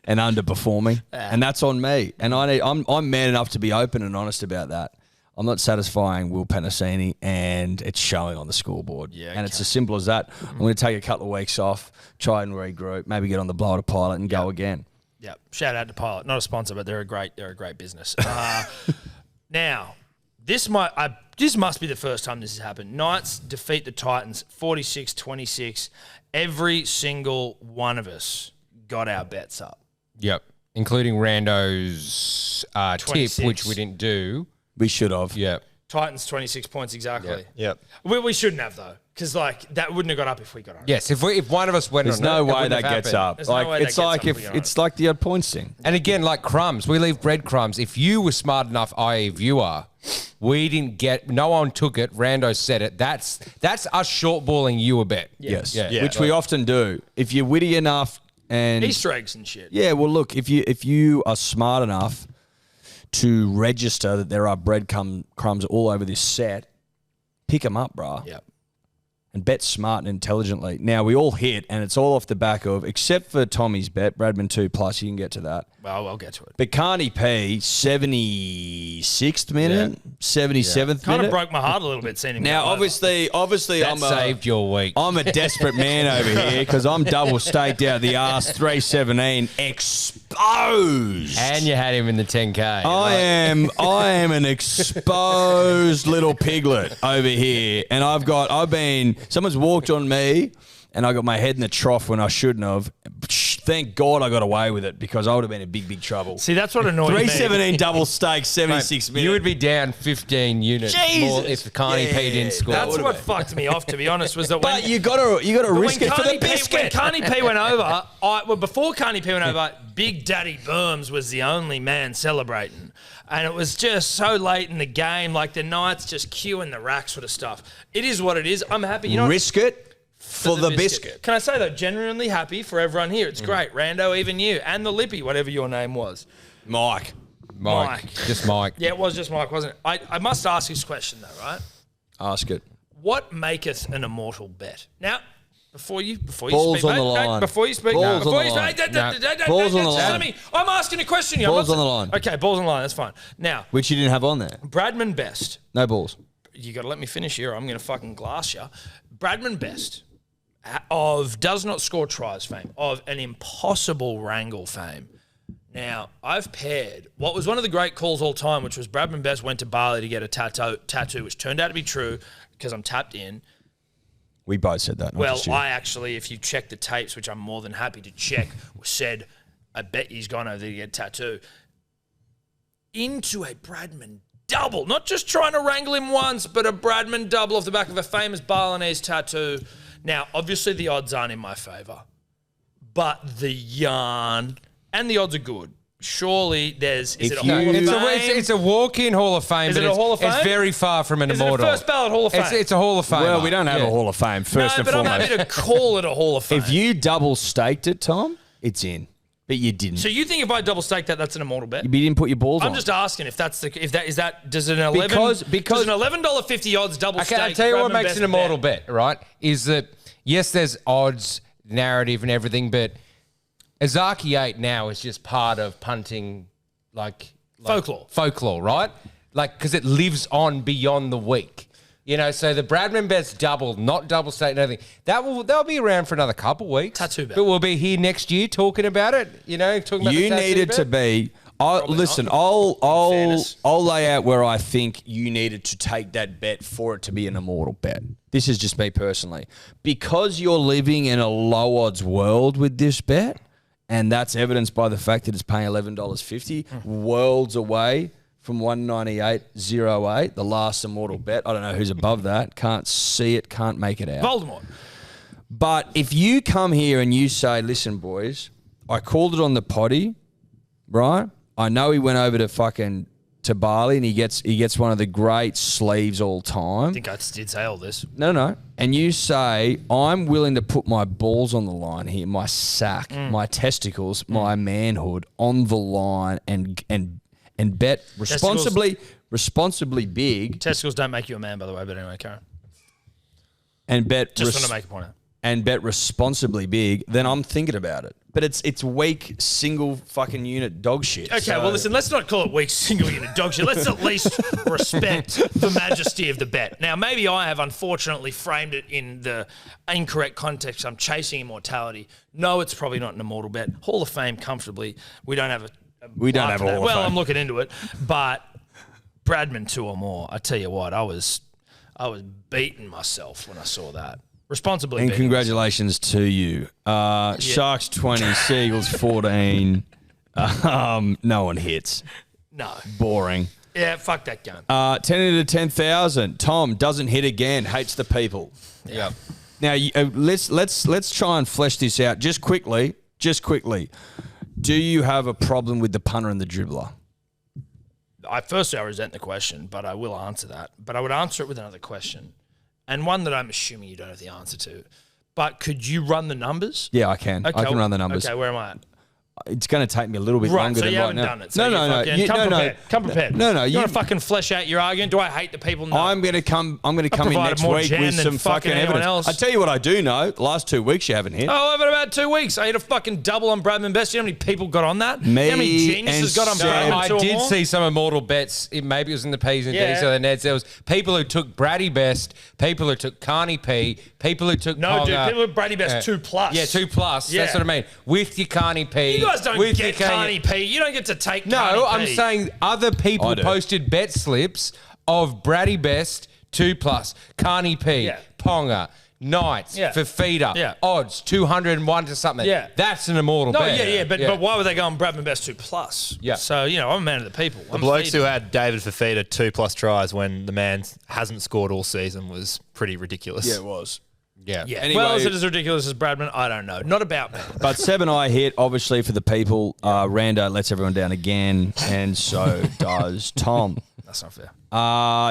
Speaker 2: and underperforming, and that's on me. And I'm man enough to be open and honest about that. I'm not satisfying Will Penasini, and it's showing on the scoreboard.
Speaker 1: Yeah,
Speaker 2: and it's as simple as that. I'm going to take a couple of weeks off, try and regroup, maybe get on the blower to Pilot and go again.
Speaker 1: Yeah. Shout out to Pilot. Not a sponsor, but they're a great business. Now, this must be the first time this has happened. Knights defeat the Titans 46-26. Every single one of us got our bets up.
Speaker 3: Yep. Including Rando's tip, which we didn't do.
Speaker 2: We should have.
Speaker 3: Yep.
Speaker 1: Titans 26 points exactly.
Speaker 4: Yep.
Speaker 1: We shouldn't have though, because that wouldn't have got up if we got on.
Speaker 3: Yes, if one of us went
Speaker 2: There's
Speaker 3: on
Speaker 2: no
Speaker 3: it,
Speaker 2: way that gets
Speaker 3: happened.
Speaker 2: up.
Speaker 1: There's no way that
Speaker 2: It's
Speaker 1: gets
Speaker 2: like
Speaker 1: up if we
Speaker 2: if
Speaker 1: get on
Speaker 2: it's like the odd points thing.
Speaker 3: And again, like crumbs, we leave breadcrumbs. If you were smart enough, i.e. viewer, we didn't get, no one took it. Rando said it. That's us shortballing you a bet.
Speaker 2: Yes,
Speaker 3: Yeah.
Speaker 2: which we often do. If you're witty enough and
Speaker 1: Easter eggs and shit.
Speaker 2: yeah, well, look, if you are smart enough to register that there are breadcrumbs all over this set, pick them up, brah.
Speaker 1: Yep.
Speaker 2: And bet smart and intelligently. Now, we all hit, and it's all off the back of, except for Tommy's bet, Bradman 2+, you can get to that.
Speaker 1: Well, I'll get to it.
Speaker 2: But Carney P, 76th minute, 77th
Speaker 1: Kind
Speaker 2: minute.
Speaker 1: of broke my heart a little bit seeing him.
Speaker 2: Now,
Speaker 1: go over.
Speaker 2: obviously,
Speaker 3: That saved your week.
Speaker 2: I'm a desperate man over here because I'm double staked out the arse 317 exposed.
Speaker 3: And you had him in the 10K.
Speaker 2: I am an exposed little piglet over here, and someone's walked on me, and I got my head in the trough when I shouldn't have. Thank God I got away with it because I would have been in big trouble.
Speaker 1: See, that's what annoyed me.
Speaker 2: 317 double stakes, 76 minutes.
Speaker 3: You would be down 15 units more if Carney P didn't score.
Speaker 1: That's what fucked me off, to be honest, was that when...
Speaker 2: But you got to risk it for the
Speaker 1: When
Speaker 2: biscuit.
Speaker 1: Carney P went over, before Carney P went over, Big Daddy Burms was the only man celebrating. And it was just so late in the game, like the Knights just queuing the rack sort of stuff. It is what it is. I'm happy. You know,
Speaker 2: risk it for the biscuit.
Speaker 1: Can I say, though, genuinely happy for everyone here. It's great. Rando, even you. And the Lippy, whatever your name was.
Speaker 2: Mike.
Speaker 3: Just Mike.
Speaker 1: Yeah, it was just Mike, wasn't it? I must ask this question, though, right?
Speaker 2: Ask it.
Speaker 1: What maketh an immortal bet? Now, before you
Speaker 2: Balls
Speaker 1: speak,
Speaker 2: on the line.
Speaker 1: before you speak,
Speaker 2: Balls
Speaker 1: before
Speaker 2: on
Speaker 1: you
Speaker 2: the line.
Speaker 1: speak,
Speaker 2: Balls on the
Speaker 1: just
Speaker 2: line.
Speaker 1: let me. I'm asking a question here.
Speaker 2: Balls on the line.
Speaker 1: Okay, balls on the line. That's fine. Now,
Speaker 2: Which you didn't have on there.
Speaker 1: Bradman Best.
Speaker 2: No balls.
Speaker 1: You got to let me finish here. I'm going to fucking glass you. Bradman Best does not score tries fame, of an impossible wrangle fame. Now, I've paired what was one of the great calls all time, which was Bradman Best went to Bali to get a tattoo, which turned out to be true because I'm tapped in.
Speaker 2: We both said that.
Speaker 1: Well, I actually, if you check the tapes, which I'm more than happy to check, said, I bet he's gone over there to get a tattoo. Into a Bradman double. Not just trying to wrangle him once, but a Bradman double off the back of a famous Balinese tattoo. Now, obviously, the odds aren't in my favour. But the yarn, and the odds are good. Surely there's... Is it a Hall of Fame?
Speaker 3: It's a walk-in Hall of Fame.
Speaker 1: Is it a Hall of Fame?
Speaker 3: It's very far from an
Speaker 1: Is it a
Speaker 3: immortal.
Speaker 1: first ballot Hall of Fame?
Speaker 3: It's a Hall of Fame.
Speaker 2: Well, we don't have a Hall of Fame, first and
Speaker 1: but I'm
Speaker 2: foremost.
Speaker 1: happy to call it a Hall of Fame.
Speaker 2: If you double staked it, Tom, it's in. But you didn't.
Speaker 1: So you think if I double stake that's an immortal bet?
Speaker 2: You didn't put your balls on.
Speaker 1: I'm just asking if does an $11.50 odds double
Speaker 3: Okay,
Speaker 1: stake?
Speaker 3: I'll tell you what
Speaker 1: Bradman
Speaker 3: makes
Speaker 1: Best
Speaker 3: an immortal bet, right? Is that, yes, there's odds, narrative and everything, but Azaki 8 now is just part of punting, like folklore, right? Like, because it lives on beyond the week. You know, so the Bradman Best double, not double state and everything, they'll be around for another couple weeks.
Speaker 1: Tattoo bet.
Speaker 3: But we'll be here next year talking about it, you know, talking about
Speaker 2: You
Speaker 3: the tattoo
Speaker 2: needed
Speaker 3: bet.
Speaker 2: to be. Listen, I'll lay out where I think you needed to take that bet for it to be an immortal bet. This is just me personally. Because you're living in a low odds world with this bet, and that's evidenced by the fact that it's paying $11.50, worlds away from 198.08, the last immortal bet. I don't know who's above that. Can't see it, can't make it out.
Speaker 1: Voldemort.
Speaker 2: But if you come here and you say, listen, boys, I called it on the potty, right? I know he went over to Bali and he gets one of the great sleeves all time.
Speaker 1: I think I did say all this.
Speaker 2: No. And you say, I'm willing to put my balls on the line here, my sack, my testicles, my manhood on the line and bet responsibly big.
Speaker 1: Testicles don't make you a man, by the way, but anyway, Karen.
Speaker 2: And bet
Speaker 1: Just want to make a point out.
Speaker 2: and bet responsibly big, then I'm thinking about it. But it's weak, single fucking unit dog shit.
Speaker 1: Okay, well, listen, let's not call it weak single unit dog shit. Let's at least respect the majesty of the bet. Now, maybe I have unfortunately framed it in the incorrect context. I'm chasing immortality. No, it's probably not an immortal bet. Hall of Fame comfortably. We don't have a
Speaker 2: don't have a Hall of
Speaker 1: Well,
Speaker 2: Fame.
Speaker 1: I'm looking into it. But Bradman 2 or more, I tell you what, I was beating myself when I saw that. Responsibly
Speaker 2: And
Speaker 1: beating
Speaker 2: congratulations to you. Sharks 20, Seagulls 14. No one hits.
Speaker 1: No.
Speaker 2: Boring.
Speaker 1: Yeah, fuck that game.
Speaker 2: 10 into 10,000. Tom doesn't hit again. Hates the people.
Speaker 3: Yeah.
Speaker 2: Now let's try and flesh this out just quickly. Do you have a problem with the punter and the dribbler?
Speaker 1: Firstly, I resent the question, but I will answer that. But I would answer it with another question, and one that I'm assuming you don't have the answer to. But could you run the numbers?
Speaker 2: Yeah, I can. I can run the numbers.
Speaker 1: Okay, where am I at?
Speaker 2: It's going to take me a little bit
Speaker 1: Right,
Speaker 2: longer
Speaker 1: so
Speaker 2: than
Speaker 1: you
Speaker 2: right
Speaker 1: haven't
Speaker 2: now.
Speaker 1: done it. So Come prepared.
Speaker 2: No.
Speaker 1: You want to fucking flesh out your argument? Do I hate the people? No.
Speaker 2: I'm going to come in
Speaker 1: provided
Speaker 2: next
Speaker 1: more
Speaker 2: week
Speaker 1: jam
Speaker 2: with
Speaker 1: than
Speaker 2: some fucking
Speaker 1: anyone
Speaker 2: evidence.
Speaker 1: else.
Speaker 2: I tell you what I do know. The last 2 weeks you haven't hit.
Speaker 1: Oh, over about 2 weeks. I hit a fucking double on Bradman Best. You know how many people got on that?
Speaker 2: Me
Speaker 1: how many geniuses
Speaker 2: and
Speaker 1: got on
Speaker 2: Sam.
Speaker 1: Bradman
Speaker 3: I
Speaker 1: 2 or
Speaker 3: did
Speaker 1: more?
Speaker 3: see some immortal bets. Maybe it was in the P's and D's or the Neds. There was people who took Braddy Best, people who took Carney P, people who took
Speaker 1: No, dude.
Speaker 3: Ponga.
Speaker 1: People with Brady Best 2+.
Speaker 3: Yeah, 2+.
Speaker 1: Yeah.
Speaker 3: That's what I mean. With your Carney P.
Speaker 1: You guys don't
Speaker 3: with
Speaker 1: get
Speaker 3: your
Speaker 1: Carney P. You don't get to take
Speaker 3: No,
Speaker 1: Carney
Speaker 3: I'm
Speaker 1: P.
Speaker 3: saying other
Speaker 2: I
Speaker 3: people
Speaker 2: do.
Speaker 3: posted bet slips of Braddy Best 2+, Carney P,
Speaker 1: Yeah.
Speaker 3: Ponga, Knights,
Speaker 1: Yeah.
Speaker 3: Fafita,
Speaker 1: Yeah.
Speaker 3: odds 201 to something.
Speaker 1: Yeah.
Speaker 3: That's an immortal
Speaker 1: No,
Speaker 3: bet.
Speaker 1: but why were they going Bradman Best 2+?
Speaker 3: Yeah.
Speaker 1: So, I'm a man of the people.
Speaker 4: The blokes who had David Fafita 2+ tries when the man hasn't scored all season was pretty ridiculous.
Speaker 2: Yeah, it was.
Speaker 3: Yeah.
Speaker 1: Yeah.
Speaker 2: Anyway-
Speaker 1: Well, is it as ridiculous as Bradman? I don't know. Not about me.
Speaker 2: But 7 I hit, obviously, for the people. Rando lets everyone down again, and so does Tom.
Speaker 1: That's not fair.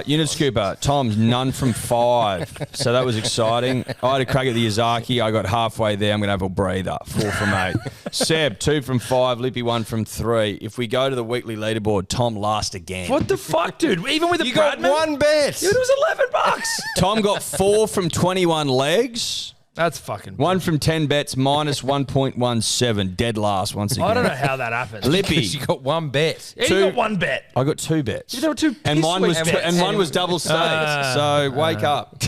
Speaker 2: Unit Scooper, Tom's none from 5. So that was exciting. I had a crack at the Yazaki. I got halfway there. I'm going to have a breather. 4 from 8. Seb, 2 from 5. Lippy, 1 from 3. If we go to the weekly leaderboard, Tom last again.
Speaker 1: What the fuck, dude? Even with a
Speaker 3: You got
Speaker 1: Bradman?
Speaker 3: one bet.
Speaker 1: Dude, it was $11.
Speaker 2: Tom got 4 from 21 legs.
Speaker 1: That's fucking...
Speaker 2: 1 from 10 bets, minus 1.17. Dead last once again.
Speaker 1: I don't know how that happened.
Speaker 2: Lippy,
Speaker 3: You got one bet.
Speaker 1: Yeah,
Speaker 2: two-
Speaker 1: you got one bet.
Speaker 2: I got 2 bets.
Speaker 1: There were 2
Speaker 2: And one was
Speaker 1: piss weak bets.
Speaker 2: one was double stakes. So wake up.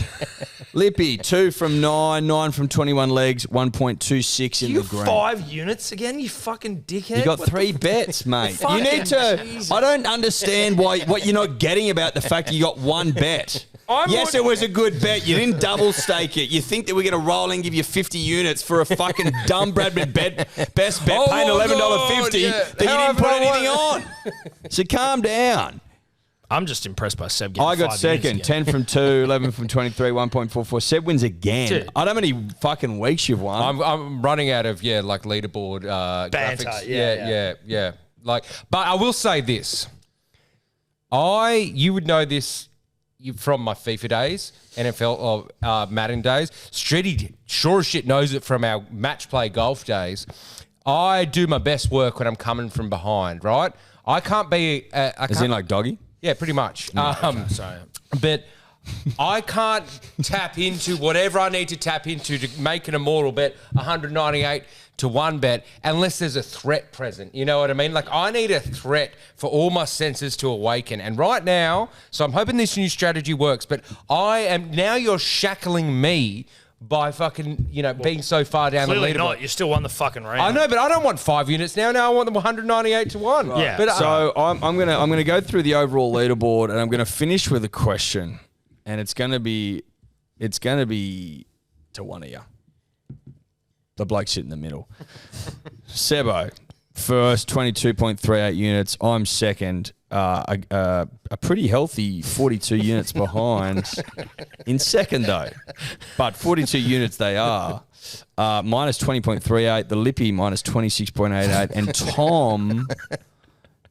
Speaker 2: Lippy, 2 from 9, 9 from 21 legs, 1.26 in
Speaker 1: You
Speaker 2: the green.
Speaker 1: 5 units again, you fucking dickhead.
Speaker 2: You got
Speaker 1: What
Speaker 2: 3 bets, mate. You
Speaker 1: fucking
Speaker 2: need to.
Speaker 1: Jesus.
Speaker 2: I don't understand what you're not getting about the fact you got 1 bet.
Speaker 1: I'm
Speaker 2: Yes,
Speaker 1: not-
Speaker 2: it was a good bet. You didn't double stake it. You think that we're going to roll and give you 50 units for a fucking dumb Bradman best bet
Speaker 3: Oh
Speaker 2: paying
Speaker 3: my
Speaker 2: $11.50
Speaker 3: God, yeah.
Speaker 2: that you
Speaker 3: However
Speaker 2: didn't put
Speaker 3: I
Speaker 2: anything
Speaker 3: want.
Speaker 2: on. So calm down.
Speaker 1: I'm just impressed by Seb getting
Speaker 2: I got
Speaker 1: 5
Speaker 2: second,
Speaker 1: units again.
Speaker 2: 10 from 2, 11 from 23, 1.44. Seb wins again.
Speaker 1: Dude.
Speaker 2: I don't know how many fucking weeks you've won.
Speaker 3: I'm running out of like leaderboard
Speaker 1: Banter,
Speaker 3: graphics.
Speaker 1: yeah.
Speaker 3: Like, but I will say this: you would know this from my FIFA days, NFL or Madden days. Stretty sure as shit knows it from our match play golf days. I do my best work when I'm coming from behind, right? I can't be.
Speaker 2: As in like doggy?
Speaker 3: Yeah, pretty much.
Speaker 1: Sorry.
Speaker 3: But I can't tap into whatever I need to tap into to make an immortal bet 198 to 1 bet unless there's a threat present. You know what I mean? Like, I need a threat for all my senses to awaken. And right now, so I'm hoping this new strategy works, but you're shackling me by fucking, being so far down the
Speaker 1: Clearly
Speaker 3: leaderboard.
Speaker 1: not. You still won the fucking round.
Speaker 3: I know, but I don't want 5 units now. Now I want them 198 to 1.
Speaker 1: Yeah.
Speaker 3: But,
Speaker 2: So I'm gonna go through the overall leaderboard and I'm gonna finish with a question, and it's gonna be to one of you, the bloke sitting in the middle. Sebo, first 22.38 units. I'm second, a pretty healthy 42 units behind. In second though, but 42 units they are. Minus 20.38. The Lippy minus 26.88, and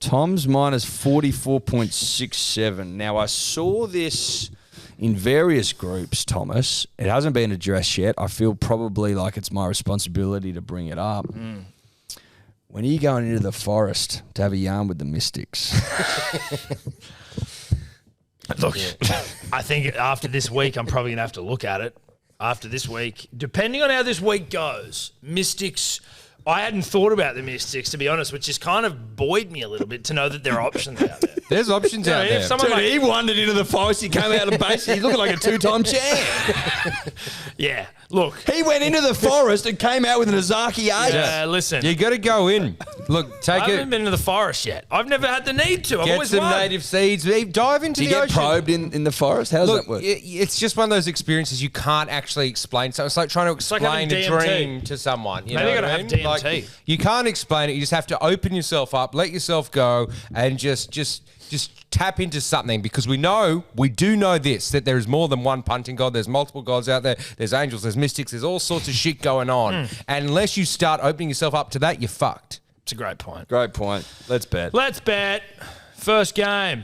Speaker 2: Tom's minus 44.67. Now, I saw this in various groups, Thomas. It hasn't been addressed yet. I feel probably like it's my responsibility to bring it up. When are you going into the forest to have a yarn with the Mystics?
Speaker 1: Look, I think after this week, I'm probably going to have to look at it. After this week, depending on how this week goes, Mystics... I hadn't thought about the Mystics, to be honest, which has kind of buoyed me a little bit to know that there are options out there.
Speaker 3: There's options out there.
Speaker 2: Dude, he wandered into the forest. He came out of base. He's looking like a two-time champ.
Speaker 1: Yeah, look.
Speaker 2: He went into the forest and came out with an Azaki 8.
Speaker 1: Listen.
Speaker 3: You got to go in. Look, take
Speaker 1: I haven't been to the forest yet. I've never had the need to. I've
Speaker 3: Get
Speaker 1: always
Speaker 3: some
Speaker 1: won.
Speaker 3: native seeds. Dive into
Speaker 2: Do you
Speaker 3: the
Speaker 2: get
Speaker 3: ocean.
Speaker 2: probed in the forest? How does
Speaker 3: Look,
Speaker 2: that work?
Speaker 3: it's just one of those experiences you can't actually explain. So it's like trying to
Speaker 1: like
Speaker 3: explain
Speaker 1: having
Speaker 3: a
Speaker 1: DMT.
Speaker 3: dream to someone. You
Speaker 1: Maybe
Speaker 3: know
Speaker 1: you
Speaker 3: what
Speaker 1: gotta
Speaker 3: I
Speaker 1: have
Speaker 3: mean?
Speaker 1: DMT.
Speaker 3: Like, you can't explain it. You just have to open yourself up, let yourself go, and just tap into something, because we do know this, that there is more than one punting god. There's multiple gods out there. There's angels, there's mystics, there's all sorts of shit going on. And unless you start opening yourself up to that, you're fucked.
Speaker 1: It's a great point.
Speaker 2: Great point. Let's bet.
Speaker 1: Let's bet. First game.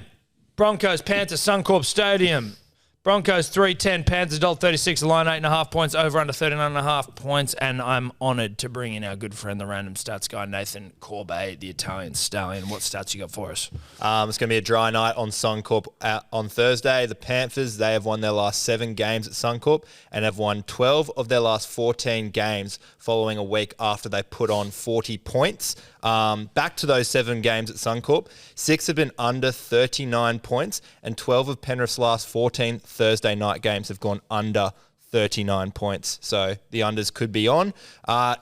Speaker 1: Broncos, Panthers, Suncorp Stadium. Broncos 310, Panthers $1.36, the line 8.5 points, over under 39.5 points, and I'm honoured to bring in our good friend, the random stats guy, Nathan Corbet, the Italian stallion. What stats you got for us?
Speaker 4: It's going to be a dry night on Suncorp on Thursday. The Panthers, they have won their last 7 games at Suncorp and have won 12 of their last 14 games following a week after they put on 40 points. Back to those 7 games at Suncorp, 6 have been under 39 points, and 12 of Penrith's last 14 Thursday night games have gone under 39 points. So the unders could be on.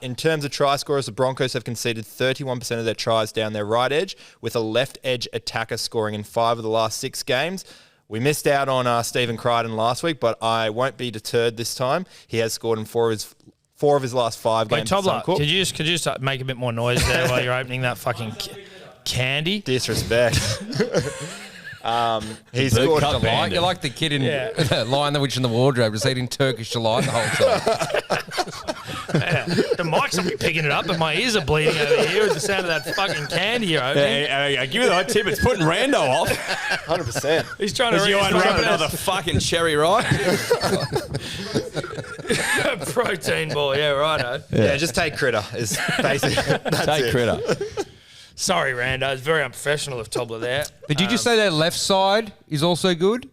Speaker 4: In terms of try scorers, the Broncos have conceded 31% of their tries down their right edge, with a left edge attacker scoring in 5 of the last 6 games. We missed out on Stephen Crichton last week, but I won't be deterred this time. He has scored in 4 of his last 5 games.
Speaker 1: Wait,
Speaker 4: at
Speaker 1: Tobler,
Speaker 4: Suncorp.
Speaker 1: could you just make a bit more noise there while you're opening that fucking candy?
Speaker 4: Disrespect. He scored
Speaker 3: Delight. You're like the kid in Lion, the Witch, and the Wardrobe, just eating Turkish delight the whole time.
Speaker 1: Yeah. The mic's not picking it up, but my ears are bleeding over here with the sound of that fucking candy you're opening.
Speaker 2: I give you the hot tip. It's putting Rando off.
Speaker 4: 100%.
Speaker 1: He's trying to
Speaker 2: Unwrap another fucking cherry, right?
Speaker 1: protein ball. Yeah, righto.
Speaker 4: Yeah, just take Critter. Is basically that's
Speaker 2: Take
Speaker 4: it.
Speaker 2: Critter.
Speaker 1: Sorry, Rando. It's very unprofessional of Tobler there.
Speaker 3: Did you just say that left side is also good?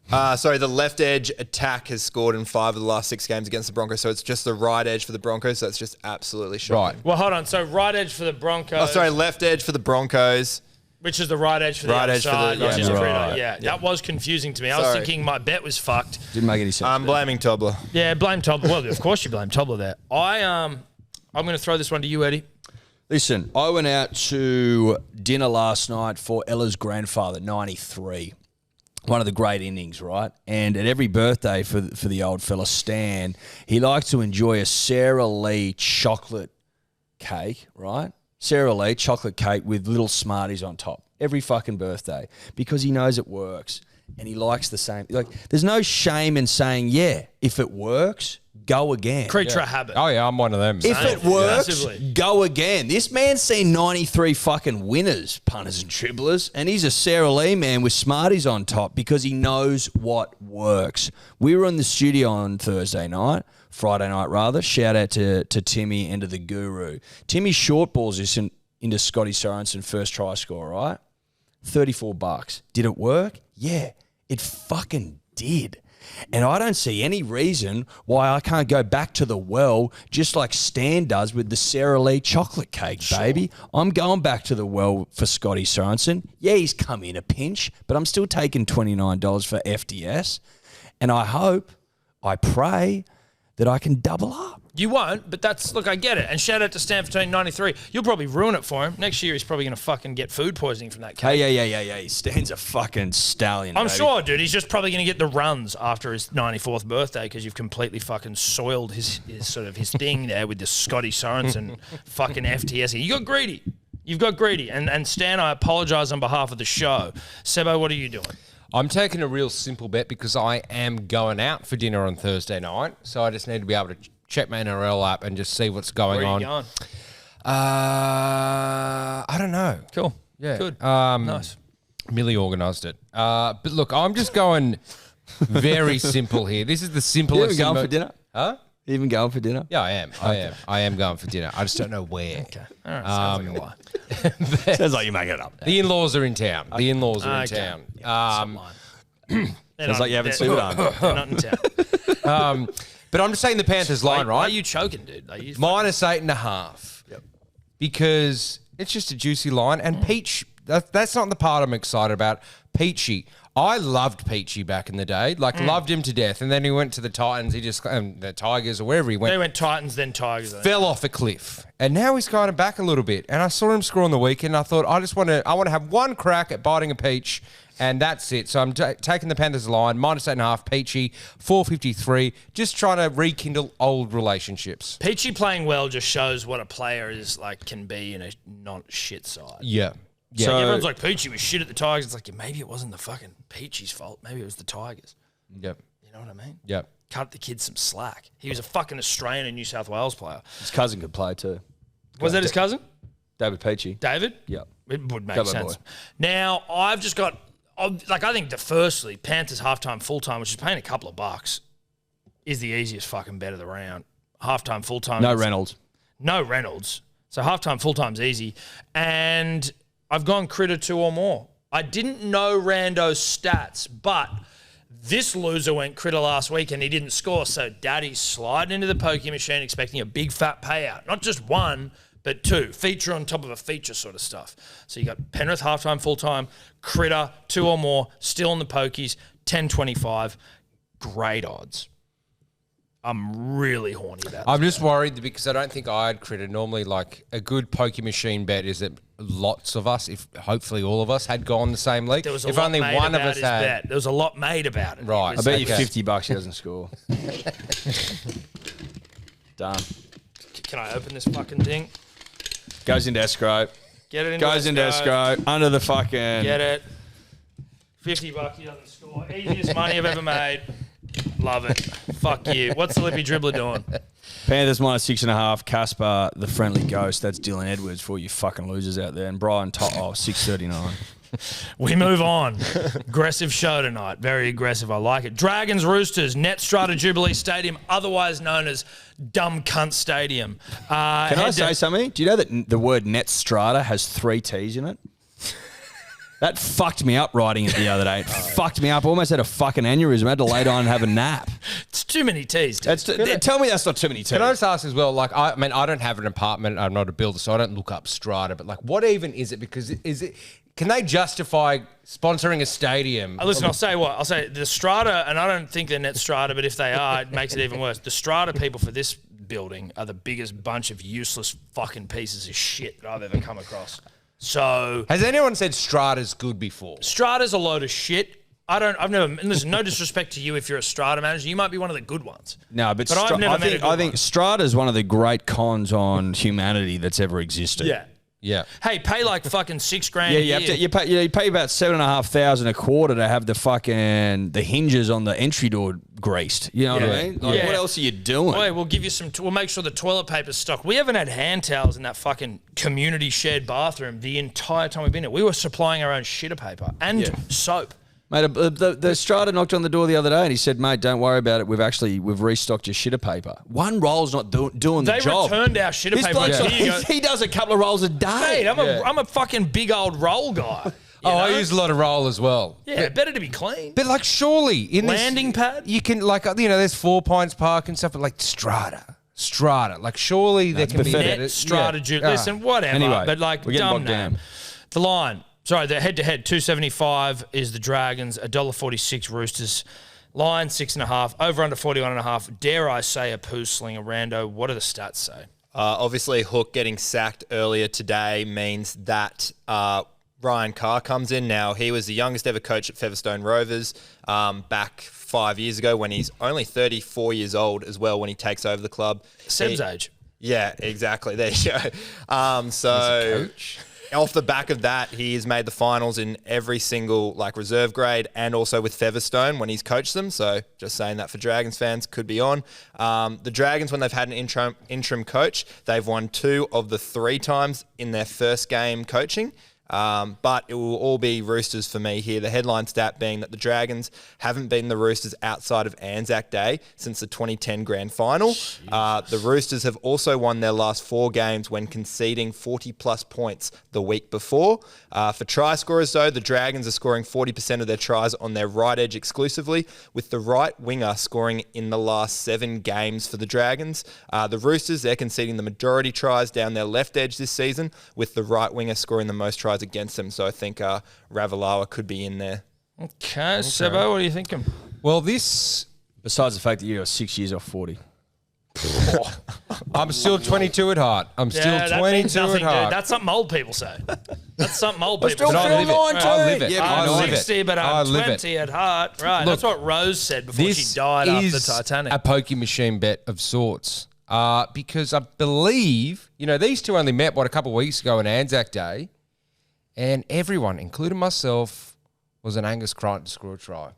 Speaker 4: Sorry, the left edge attack has scored in 5 of the last 6 games against the Broncos, so it's just the right edge for the Broncos. So that's just absolutely shocking.
Speaker 3: Right.
Speaker 1: Well, hold on. So right edge for the Broncos.
Speaker 4: Oh, sorry, left edge for the Broncos.
Speaker 1: Which is the right edge for the
Speaker 4: Right
Speaker 1: other
Speaker 4: edge for the-
Speaker 1: side, which
Speaker 4: yeah,
Speaker 1: is
Speaker 2: right.
Speaker 1: Critter. Yeah, that was confusing to me. I was
Speaker 4: Sorry.
Speaker 1: thinking my bet was fucked.
Speaker 2: Didn't make any sense.
Speaker 4: I'm blaming Tobler.
Speaker 1: Yeah, blame Tobler. Well, of course you blame Tobler there. I'm going to throw this one to you, Eddie.
Speaker 2: Listen, I went out to dinner last night for Ella's grandfather, 93. One of the great innings, right? And at every birthday for the old fella, Stan, he likes to enjoy a Sara Lee chocolate cake, right? Sara Lee chocolate cake with little Smarties on top. Every fucking birthday. Because he knows it works. And he likes the same. Like, there's no shame in saying, yeah, if it works, go again.
Speaker 1: Creature of habit.
Speaker 3: Oh, yeah, I'm one of them.
Speaker 2: If it works,
Speaker 1: Massively.
Speaker 2: go again. This man's seen 93 fucking winners, punters and dribblers, and he's a Sara Lee man with Smarties on top because he knows what works. We were in the studio on Friday night rather. Shout out to Timmy and to the Guru. Timmy short balls this into Scotty Sorensen first try score, right? $34. Did it work? Yeah, it fucking did. And I don't see any reason why I can't go back to the well just like Stan does with the Sara Lee chocolate cake, baby. I'm going back to the well for Scotty Sorensen. Yeah, he's come in a pinch, but I'm still taking $29 for FDS. And I pray that I can double up.
Speaker 1: You won't, but look, I get it. And shout out to Stan for turning 93. You'll probably ruin it for him. Next year, he's probably going to fucking get food poisoning from that cake.
Speaker 2: Yeah. Stan's a fucking stallion,
Speaker 1: I'm
Speaker 2: baby.
Speaker 1: sure, dude. He's just probably going to get the runs after his 94th birthday because you've completely fucking soiled his thing there with the Scotty Sorensen fucking FTS. You got greedy. You've got greedy. And Stan, I apologise on behalf of the show. Sebo, what are you doing?
Speaker 3: I'm taking a real simple bet because I am going out for dinner on Thursday night. So I just need to be able to check my NRL app and just see what's going
Speaker 1: Where are
Speaker 3: on.
Speaker 1: you going?
Speaker 3: I don't know.
Speaker 1: Cool.
Speaker 3: Yeah.
Speaker 1: Good. Nice.
Speaker 3: Millie organised it. But look, I'm just going very simple here. This is the
Speaker 2: You
Speaker 3: simplest.
Speaker 2: even going for dinner?
Speaker 3: Huh?
Speaker 2: You even going for dinner?
Speaker 3: Yeah, I am. I am going for dinner. I just don't know where.
Speaker 1: Okay. All right. Sounds like a lie.
Speaker 2: Sounds like you make it up.
Speaker 3: The in-laws are in town. The in-laws are in town.
Speaker 2: Sounds like you haven't seen it.
Speaker 1: They're not in town.
Speaker 3: But I'm just saying the Panthers line,
Speaker 1: Why
Speaker 3: right?
Speaker 1: are you choking, dude? Are you
Speaker 3: -8.5.
Speaker 1: Yep.
Speaker 3: Because it's just a juicy line. And Peach, that's not the part I'm excited about. Peachy. I loved Peachy back in the day. Like, loved him to death. And then he went to the Titans. He just, the Tigers or wherever he went.
Speaker 1: They went Titans, then Tigers. I think.
Speaker 3: Fell off a cliff. And now he's kind of back a little bit. And I saw him score on the weekend. And I thought, I want to have one crack at biting a peach. And that's it. So I'm taking the Panthers line, -8.5, Peachy, 453. Just trying to rekindle old relationships.
Speaker 1: Peachy playing well just shows what a player is like can be in a not shit side.
Speaker 3: Yeah. Yeah.
Speaker 2: So-
Speaker 1: Everyone's like, Peachy was shit at the Tigers. It's like, yeah, maybe it wasn't the fucking Peachy's fault. Maybe it was the Tigers.
Speaker 3: Yep.
Speaker 1: You know what I mean?
Speaker 3: Yep.
Speaker 1: Cut the kid some slack. He was a fucking Australian and New South Wales player.
Speaker 2: His cousin could play too.
Speaker 1: Was that his cousin?
Speaker 2: David Peachy.
Speaker 1: David?
Speaker 2: Yep.
Speaker 1: It would make
Speaker 2: Go, my
Speaker 1: sense.
Speaker 2: boy.
Speaker 1: Now, I've just got, like, I think firstly, Panthers halftime, full-time, which is paying a couple of bucks, is the easiest fucking bet of the round. Halftime, full-time.
Speaker 2: No Reynolds.
Speaker 1: No Reynolds. So halftime, full-time's easy. And I've gone Critter 2 or more. I didn't know Randos' stats, but this loser went Critter last week and he didn't score. So Daddy's sliding into the pokey machine expecting a big fat payout. Not just one, but two. Feature on top of a feature sort of stuff. So you got Penrith halftime, full-time, Critter 2 or more, still in the pokies, 10.25. Great odds. I'm really horny about
Speaker 3: I'm
Speaker 1: this.
Speaker 3: just worried because I don't think I'd Critter. Normally, like, a good pokey machine bet is that lots of us, if hopefully all of us, had gone the same league.
Speaker 1: There was a
Speaker 3: if
Speaker 1: lot
Speaker 3: only
Speaker 1: made
Speaker 3: one of
Speaker 1: about
Speaker 3: us
Speaker 1: his
Speaker 3: had.
Speaker 1: bet. There was a lot made about it.
Speaker 3: Right.
Speaker 1: It
Speaker 2: I
Speaker 1: was
Speaker 2: bet you
Speaker 3: Okay.
Speaker 2: $50 he doesn't score. Done.
Speaker 1: Can I open this fucking thing?
Speaker 2: Goes into escrow.
Speaker 1: Get it into
Speaker 2: Goes into escrow. Under the fucking.
Speaker 1: Get it. $50, he doesn't score. Easiest money I've ever made. Love it. Fuck you. What's the lippy dribbler doing?
Speaker 2: Panthers -6.5. Casper, the friendly ghost. That's Dylan Edwards for all you fucking losers out there. And Brian Tot, 639.
Speaker 1: We move on. Aggressive show tonight. Very aggressive. I like it. Dragons, Roosters, Net Strata Jubilee Stadium, otherwise known as Dumb Cunt Stadium.
Speaker 2: Can I say something? Do you know that the word net strata has 3 T's in it? That fucked me up writing it the other day. It fucked me up. I almost had a fucking aneurysm. I had to lay down and have a nap.
Speaker 1: It's too many T's. Dude.
Speaker 2: Tell me that's not too many T's.
Speaker 3: Can I just ask as well, like, I mean, I don't have an apartment. I'm not a builder, so I don't look up strata. But, like, what even is it? Because can they justify sponsoring a stadium?
Speaker 1: Listen, I'll say what. I'll say the strata, and I don't think they're Net Strata, but if they are, it makes it even worse. The strata people for this building are the biggest bunch of useless fucking pieces of shit that I've ever come across. So
Speaker 3: Has anyone said strata's good before?
Speaker 1: strata's a load of shit. I've never, and listen, no disrespect to you if you're a strata manager. You might be one of the good ones.
Speaker 2: No, but
Speaker 1: I've never met a good
Speaker 2: I think
Speaker 1: one.
Speaker 2: strata is one of the great cons on humanity that's ever existed.
Speaker 1: Yeah.
Speaker 3: Yeah.
Speaker 1: Hey, pay like fucking $6,000
Speaker 2: Yeah,
Speaker 1: a
Speaker 2: you have
Speaker 1: year.
Speaker 2: to. You pay about $7,500 a quarter to have the hinges on the entry door greased. You know what I mean? Like,
Speaker 1: Yeah.
Speaker 2: what else are you doing?
Speaker 1: Boy, we'll give you some. We'll make sure the toilet paper's stocked. We haven't had hand towels in that fucking community shared bathroom the entire time we've been here. We were supplying our own shitter paper and soap.
Speaker 2: Mate, the strata knocked on the door the other day and he said, "Mate, don't worry about it. We've restocked your shitter paper. One roll's not doing the
Speaker 1: They
Speaker 2: job.
Speaker 1: returned our shitter
Speaker 2: This
Speaker 1: paper.
Speaker 2: bloke's
Speaker 1: Like,
Speaker 2: like-
Speaker 1: here you go.
Speaker 2: he does a couple of rolls a day.
Speaker 1: Mate, I'm a fucking big old roll guy. You
Speaker 3: I
Speaker 1: know?
Speaker 3: use a lot of roll as well.
Speaker 1: Yeah, better to be clean.
Speaker 3: But, like, surely in
Speaker 1: Landing
Speaker 3: this,
Speaker 1: pad?
Speaker 3: you can, like, there's 4 Pines Park and stuff, but, like, strata. Like, surely there can be
Speaker 2: pathetic.
Speaker 1: Net Strata.
Speaker 3: Yeah.
Speaker 1: Listen, whatever.
Speaker 2: Anyway,
Speaker 1: but like,
Speaker 2: we're getting
Speaker 1: dumb
Speaker 2: bogged
Speaker 1: name.
Speaker 2: down.
Speaker 1: The line. Sorry, the head-to-head, 275 is the Dragons, $1.46 Roosters. Line 6.5, over under 41.5. Dare I say a poo slinger, Rando? What do the stats say?
Speaker 4: Obviously, Hook getting sacked earlier today means that Ryan Carr comes in now. He was the youngest ever coach at Featherstone Rovers back 5 years ago when he's only 34 years old as well when he takes over the club.
Speaker 1: Seb's age.
Speaker 4: Yeah, exactly. There you go. So off the back of that, he has made the finals in every single reserve grade and also with Featherstone when he's coached them. So just saying that for Dragons fans, could be on. The Dragons, when they've had an interim coach, they've won 2 of the 3 times in their first game coaching. But it will all be Roosters for me here. The headline stat being that the Dragons haven't beaten the Roosters outside of Anzac Day since the 2010 Grand Final. The Roosters have also won their last 4 games when conceding 40-plus points the week before. For try scorers, though, the Dragons are scoring 40% of their tries on their right edge exclusively, with the right winger scoring in the last 7 games for the Dragons. The Roosters, they're conceding the majority tries down their left edge this season, with the right winger scoring the most tries against them. So I think Ravalawa could be in there.
Speaker 1: Okay, Sebo, what are you thinking?
Speaker 3: Well, this...
Speaker 2: Besides the fact that you got 6 years off 40.
Speaker 3: I'm still 22 at heart. I'm still
Speaker 1: that means
Speaker 3: 22
Speaker 1: nothing,
Speaker 3: at heart.
Speaker 1: dude. That's something old people say. That's something old people
Speaker 2: still
Speaker 1: say.
Speaker 3: But I live it. I live it.
Speaker 2: Yeah,
Speaker 3: I
Speaker 1: I'm
Speaker 3: live it.
Speaker 1: 60, but
Speaker 3: I
Speaker 1: I'm
Speaker 3: live it.
Speaker 1: 20 at heart. Right,
Speaker 3: Look,
Speaker 1: that's what Rose said before
Speaker 3: This
Speaker 1: she died after
Speaker 3: is
Speaker 1: Titanic.
Speaker 3: a pokey machine bet of sorts. Because I believe, these two only met, a couple of weeks ago on Anzac Day, and everyone, including myself, was an Angus Crichton to score a try,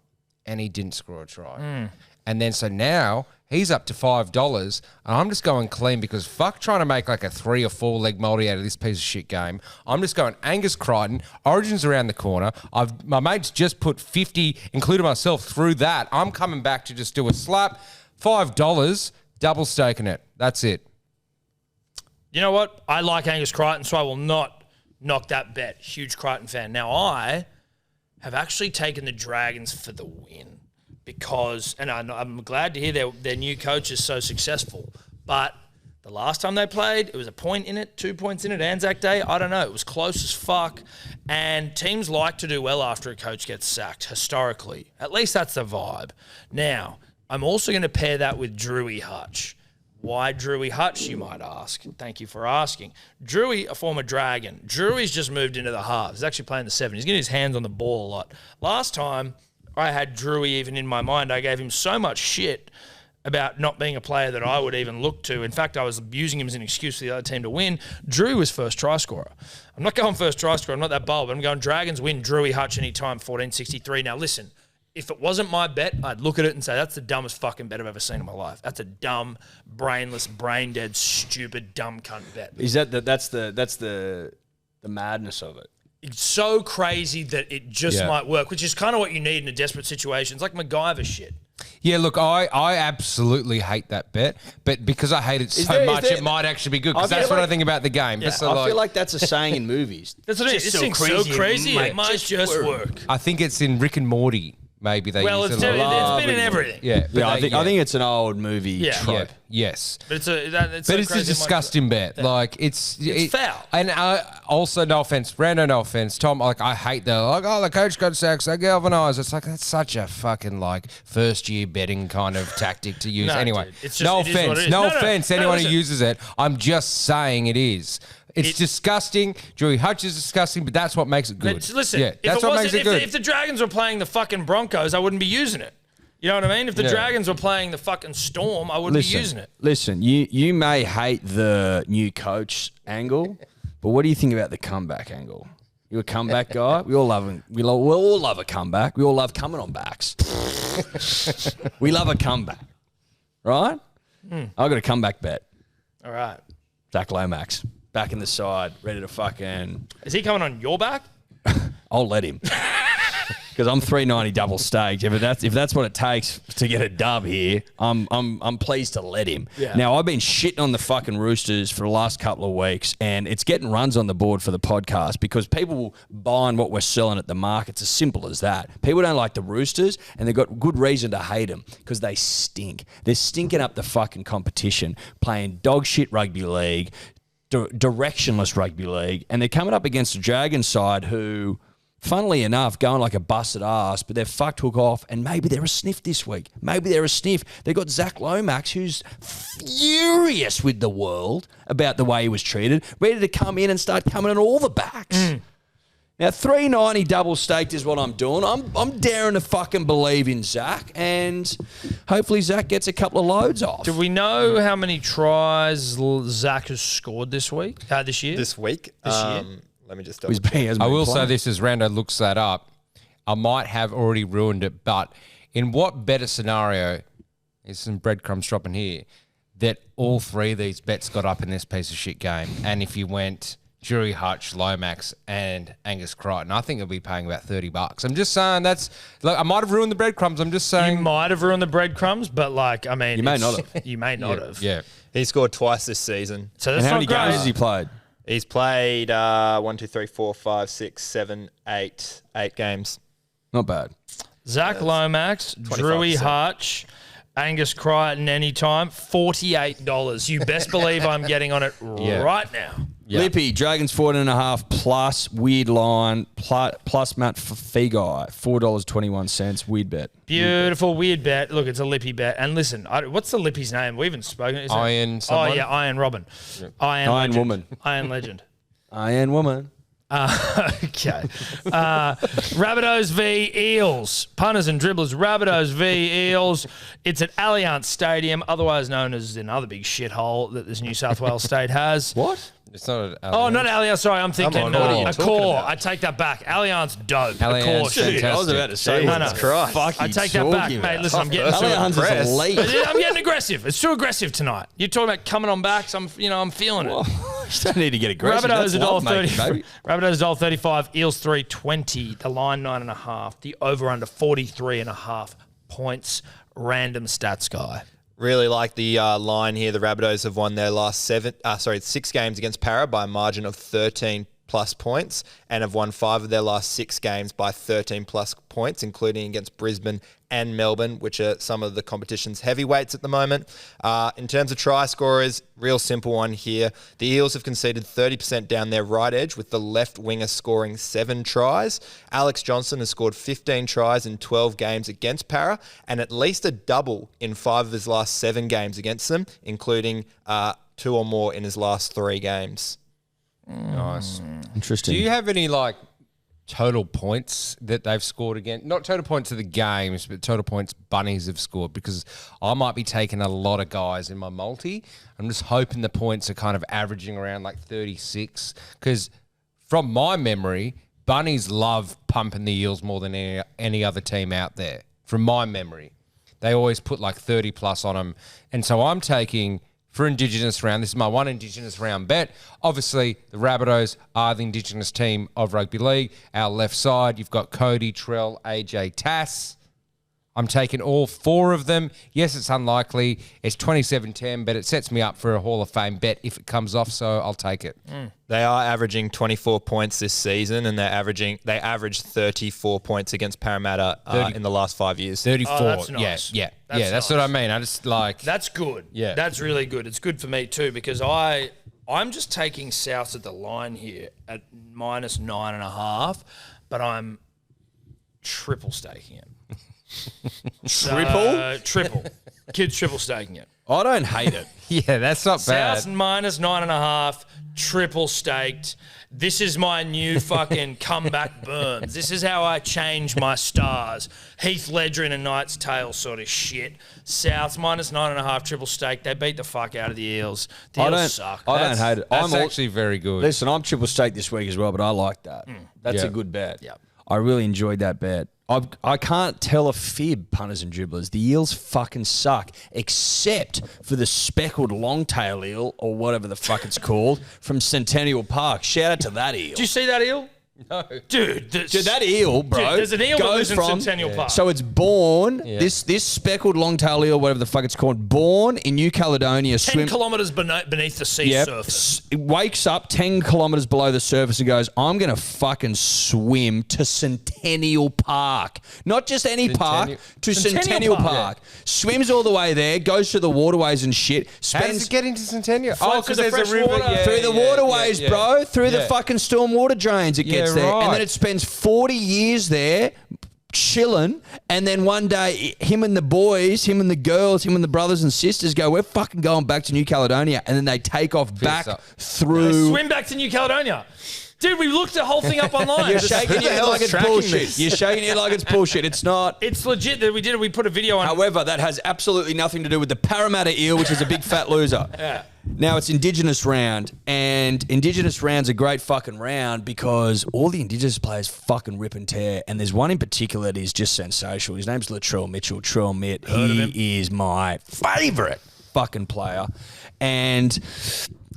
Speaker 3: and he didn't score a try. And then so now he's up to $5, and I'm just going clean because fuck trying to make like a 3 or 4 leg multi out of this piece of shit game. I'm just going Angus Crichton. Origin's around the corner. My mates just put 50, including myself, through that. I'm coming back to just do a slap. $5, double staking it. That's it.
Speaker 1: You know what? I like Angus Crichton, so I will not knock that bet. Huge Crichton fan. Now, I have actually taken the Dragons for the win because, and I'm glad to hear their new coach is so successful, but the last time they played, it was a point in it, 2 points in it, Anzac Day. I don't know. It was close as fuck. And teams like to do well after a coach gets sacked, historically. At least that's the vibe. Now, I'm also going to pair that with Drewy Hutch. Why Drewy Hutch, you might ask? Thank you for asking. Drewy, a former Dragon. Drewy's just moved into the halves. He's actually playing the 7. He's getting his hands on the ball a lot. Last time I had Drewy even in my mind, I gave him so much shit about not being a player that I would even look to. In fact, I was using him as an excuse for the other team to win. Drew was first try scorer. I'm not going first try scorer. I'm not that bold, but I'm going Dragons win, Drewy Hutch anytime, 1463. Now, listen, if it wasn't my bet, I'd look at it and say, that's the dumbest fucking bet I've ever seen in my life. That's a dumb, brainless, brain-dead, stupid, dumb cunt bet.
Speaker 2: Is that's the madness of it?
Speaker 1: It's so crazy that it just might work, which is kind of what you need in a desperate situation. It's like MacGyver shit.
Speaker 3: Yeah, look, I absolutely hate that bet, but because I hate it so much, it might actually be good because that's what I think about the game.
Speaker 2: Yeah,
Speaker 3: So,
Speaker 2: I feel like that's a saying in movies.
Speaker 1: That's what it is. This thing's so crazy, it might just work.
Speaker 3: I think it's in Rick and Morty. Maybe they
Speaker 1: Well,
Speaker 3: use
Speaker 1: it's
Speaker 3: it a lot.
Speaker 1: been in everything.
Speaker 3: Yeah, but
Speaker 2: I think it's an old movie trope.
Speaker 3: Yes.
Speaker 1: But it's
Speaker 3: a disgusting bet. Like it's
Speaker 1: foul.
Speaker 3: And also, no offense, Brando, no offense, Tom. Like I hate that. Like, oh, the coach got sacked. They galvanized. It's like that's such a fucking first year betting kind of tactic to use.
Speaker 1: No,
Speaker 3: anyway,
Speaker 1: dude, it's just-
Speaker 3: no
Speaker 1: it is what it
Speaker 3: offense,
Speaker 1: is.
Speaker 3: no
Speaker 1: No,
Speaker 3: offense.
Speaker 1: no,
Speaker 3: Anyone who
Speaker 1: listen.
Speaker 3: uses it, I'm just saying it is. It's disgusting. Drewy Hutch is disgusting, but that's what makes it good.
Speaker 1: But listen,
Speaker 3: yeah, that's what makes it good.
Speaker 1: If the Dragons were playing the fucking Broncos, I wouldn't be using it. You know what I mean? If the Dragons were playing the fucking Storm, I wouldn't be using it.
Speaker 2: Listen, you may hate the new coach angle, but what do you think about the comeback angle? You a comeback guy? We all love him. We all love a comeback. We all love coming on backs. We love a comeback, right? I got a comeback bet.
Speaker 1: All right.
Speaker 2: Zach Lomax back in the side, ready to fucking.
Speaker 1: Is he coming on your back?
Speaker 2: I'll let him. Because I'm 390 double staked. If that's what it takes to get a dub here, I'm pleased to let him.
Speaker 1: Yeah.
Speaker 2: Now I've been shitting on the fucking Roosters for the last couple of weeks, and it's getting runs on the board for the podcast because people buying what we're selling at the market. It's as simple as that. People don't like the Roosters, and they've got good reason to hate them because they stink. They're stinking up the fucking competition, playing dog shit rugby league, directionless rugby league, and they're coming up against the Dragons side who, funnily enough, going like a busted ass, but they're fucked hook off, and maybe they're a sniff this week. Maybe they're a sniff. They've got Zach Lomax, who's furious with the world about the way he was treated, ready to come in and start coming on all the backs. Now, 390 double staked is what I'm doing. I'm daring to fucking believe in Zach, and hopefully Zach gets a couple of loads off.
Speaker 1: Do we know how many tries Zach has scored this week? This year?
Speaker 4: This week?
Speaker 1: This year?
Speaker 4: Let me just
Speaker 2: He's
Speaker 4: double check.
Speaker 2: been- hasn't
Speaker 3: I
Speaker 2: been
Speaker 3: will say
Speaker 2: playing.
Speaker 3: this as Rando looks that up. I might have already ruined it, but in what better scenario, there's some breadcrumbs dropping here, that all three of these bets got up in this piece of shit game. And if you went Drury Hutch, Lomax, and Angus Crichton. I think he'll be paying about $30. I'm just saying that's. Look, I might have ruined the breadcrumbs. I'm just saying.
Speaker 1: You might have ruined the breadcrumbs, but like, I mean,
Speaker 2: You may not have.
Speaker 1: You may not have.
Speaker 3: Yeah.
Speaker 4: He scored twice this season.
Speaker 1: So
Speaker 2: And
Speaker 1: that's
Speaker 2: how
Speaker 1: not
Speaker 2: many
Speaker 1: great.
Speaker 2: games has he played?
Speaker 4: He's played 1, 2, 3, 4, 5, 6, 7, 8 games.
Speaker 2: Not bad.
Speaker 1: Zach Lomax,
Speaker 4: 25%.
Speaker 1: Drury Hutch, Angus Crichton anytime, $48. You best believe I'm getting on it right now.
Speaker 3: Yeah.
Speaker 2: Lippy, Dragons 14.5 plus weird line plus Matt Feguy, $4.21. Weird bet.
Speaker 1: Beautiful, weird bet. Look, it's a Lippy bet. And listen, what's the Lippy's name? We haven't spoken. Is it-
Speaker 3: Iron
Speaker 1: Oh,
Speaker 3: someone?
Speaker 1: yeah, Iron Robin. Iron
Speaker 2: Iron
Speaker 1: legend.
Speaker 2: Woman.
Speaker 1: Iron Legend.
Speaker 2: Iron Woman.
Speaker 1: Okay. Rabbitohs v Eels. Punters and dribblers. Rabbitohs v Eels. It's at Allianz Stadium, otherwise known as another big shithole that this New South Wales state has.
Speaker 2: What?
Speaker 3: It's not.
Speaker 1: Oh, not Allianz. Sorry, I'm thinking
Speaker 4: on, what are you
Speaker 1: a
Speaker 4: talking
Speaker 1: core.
Speaker 4: about?
Speaker 1: I take that back. Allianz dope.
Speaker 3: Allianz,
Speaker 1: A core.
Speaker 3: fantastic.
Speaker 1: Shit.
Speaker 2: I was about to say,
Speaker 1: No, no.
Speaker 2: what the Christ. Fuck
Speaker 1: I
Speaker 2: you
Speaker 1: take that back,
Speaker 2: talking
Speaker 1: mate.
Speaker 2: about?
Speaker 1: Listen, I'm getting
Speaker 2: Allianz is elite.
Speaker 1: I'm getting aggressive. It's too aggressive tonight. You're talking about coming on back. So I'm feeling it.
Speaker 2: You don't need to get aggressive.
Speaker 1: Rabbitohs
Speaker 2: That's love making,
Speaker 1: $1.30.
Speaker 2: baby.
Speaker 1: Rabbitohs $1.35. Eels $3.20. The line 9.5. The over under 43.5 points. Random stats guy.
Speaker 4: Really like the line here. The Rabbitohs have won their last 6 games against Para by a margin of 13 plus points and have won 5 of their last 6 games by 13 plus points, including against Brisbane and Melbourne, which are some of the competition's heavyweights at the moment. In terms of try scorers, real simple one here. The Eels have conceded 30% down their right edge, with the left winger scoring 7 tries. Alex Johnson has scored 15 tries in 12 games against Para, and at least a double in 5 of his last 7 games against them, including 2 or more in his last 3 games.
Speaker 3: Nice.
Speaker 2: Interesting.
Speaker 3: Do you have any like total points that they've scored again? Not total points of the games, but total points Bunnies have scored, because I might be taking a lot of guys in my multi. I'm just hoping the points are kind of averaging around like 36, because from my memory, Bunnies love pumping the Eels more than any other team out there. From my memory, they always put like 30 plus on them. And so I'm taking, for Indigenous round, this is my one Indigenous round bet. Obviously, the Rabbitohs are the Indigenous team of rugby league. Our left side, you've got Cody, Trell, AJ, Tass. I'm taking all 4 of them. Yes, it's unlikely. It's 27-10, but it sets me up for a Hall of Fame bet if it comes off, so I'll take it.
Speaker 4: They are averaging 24 points this season, and they averaged 34 points against Parramatta in the last 5 years.
Speaker 3: 34.
Speaker 1: Oh, that's nice.
Speaker 3: Yeah,
Speaker 1: That's
Speaker 3: that's
Speaker 1: nice.
Speaker 3: what I mean. I just like...
Speaker 1: That's good.
Speaker 3: Yeah.
Speaker 1: That's really good. It's good for me too, because I'm just taking Souths at the line here at minus 9.5, but I'm triple staking it. Triple. Kids triple staking it.
Speaker 2: I don't hate it.
Speaker 3: Yeah, that's not bad.
Speaker 1: Souths minus 9.5, triple staked. This is my new fucking comeback Burns. This is how I change my stars. Heath Ledger in A Knight's Tale sort of shit. Souths minus 9.5, triple stake. They beat the fuck out of the Eels. The Eels suck.
Speaker 2: I don't hate it.
Speaker 3: That's actually very good.
Speaker 2: Listen, I'm triple staked this week as well, but I like that. That's
Speaker 3: Yeah.
Speaker 2: a good bet.
Speaker 1: Yep.
Speaker 2: I really enjoyed that bet. I can't tell a fib, punters and dribblers. The Eels fucking suck, except for the speckled longtail eel, or whatever the fuck it's called, from Centennial Park. Shout out to that eel.
Speaker 1: Did you see that eel? No. Dude,
Speaker 2: That eel, bro,
Speaker 1: there's an eel that
Speaker 2: goes
Speaker 1: lives in Centennial Park.
Speaker 2: So it's born, this speckled longtail eel, whatever the fuck it's called, born in New Caledonia.
Speaker 1: 10 kilometres beneath the sea surface.
Speaker 2: It wakes up 10 kilometres below the surface and goes, I'm going to fucking swim to Centennial Park. Not just any park, to Centennial Park. Swims all the way there, goes through the waterways and shit.
Speaker 3: How does it get into Centennial? Oh,
Speaker 1: through
Speaker 3: because
Speaker 1: the
Speaker 3: there's
Speaker 1: fresh
Speaker 3: a river.
Speaker 1: water.
Speaker 2: through the waterways, bro. Through the fucking storm water drains, it gets there.
Speaker 3: right.
Speaker 2: And then it spends 40 years there chilling, and then one day him and the boys, him and the girls, him and the brothers and sisters go, we're fucking going back to New Caledonia, and then they take off back
Speaker 3: up.
Speaker 2: through...
Speaker 1: Swim back to New Caledonia. Dude, we looked the whole thing up online.
Speaker 2: You're
Speaker 1: Just-
Speaker 2: shaking your head like it's bullshit. You're shaking your head like it's bullshit. It's not.
Speaker 1: It's legit that we did it. We put a video on.
Speaker 2: However, that has absolutely nothing to do with the Parramatta eel, which is a big fat loser.
Speaker 1: Yeah.
Speaker 2: Now it's Indigenous round, and Indigenous round's a great fucking round because all the Indigenous players fucking rip and tear, and there's one in particular that is just sensational. His name's Latrell Mitchell. Trell Mitt. He is my favourite fucking player, and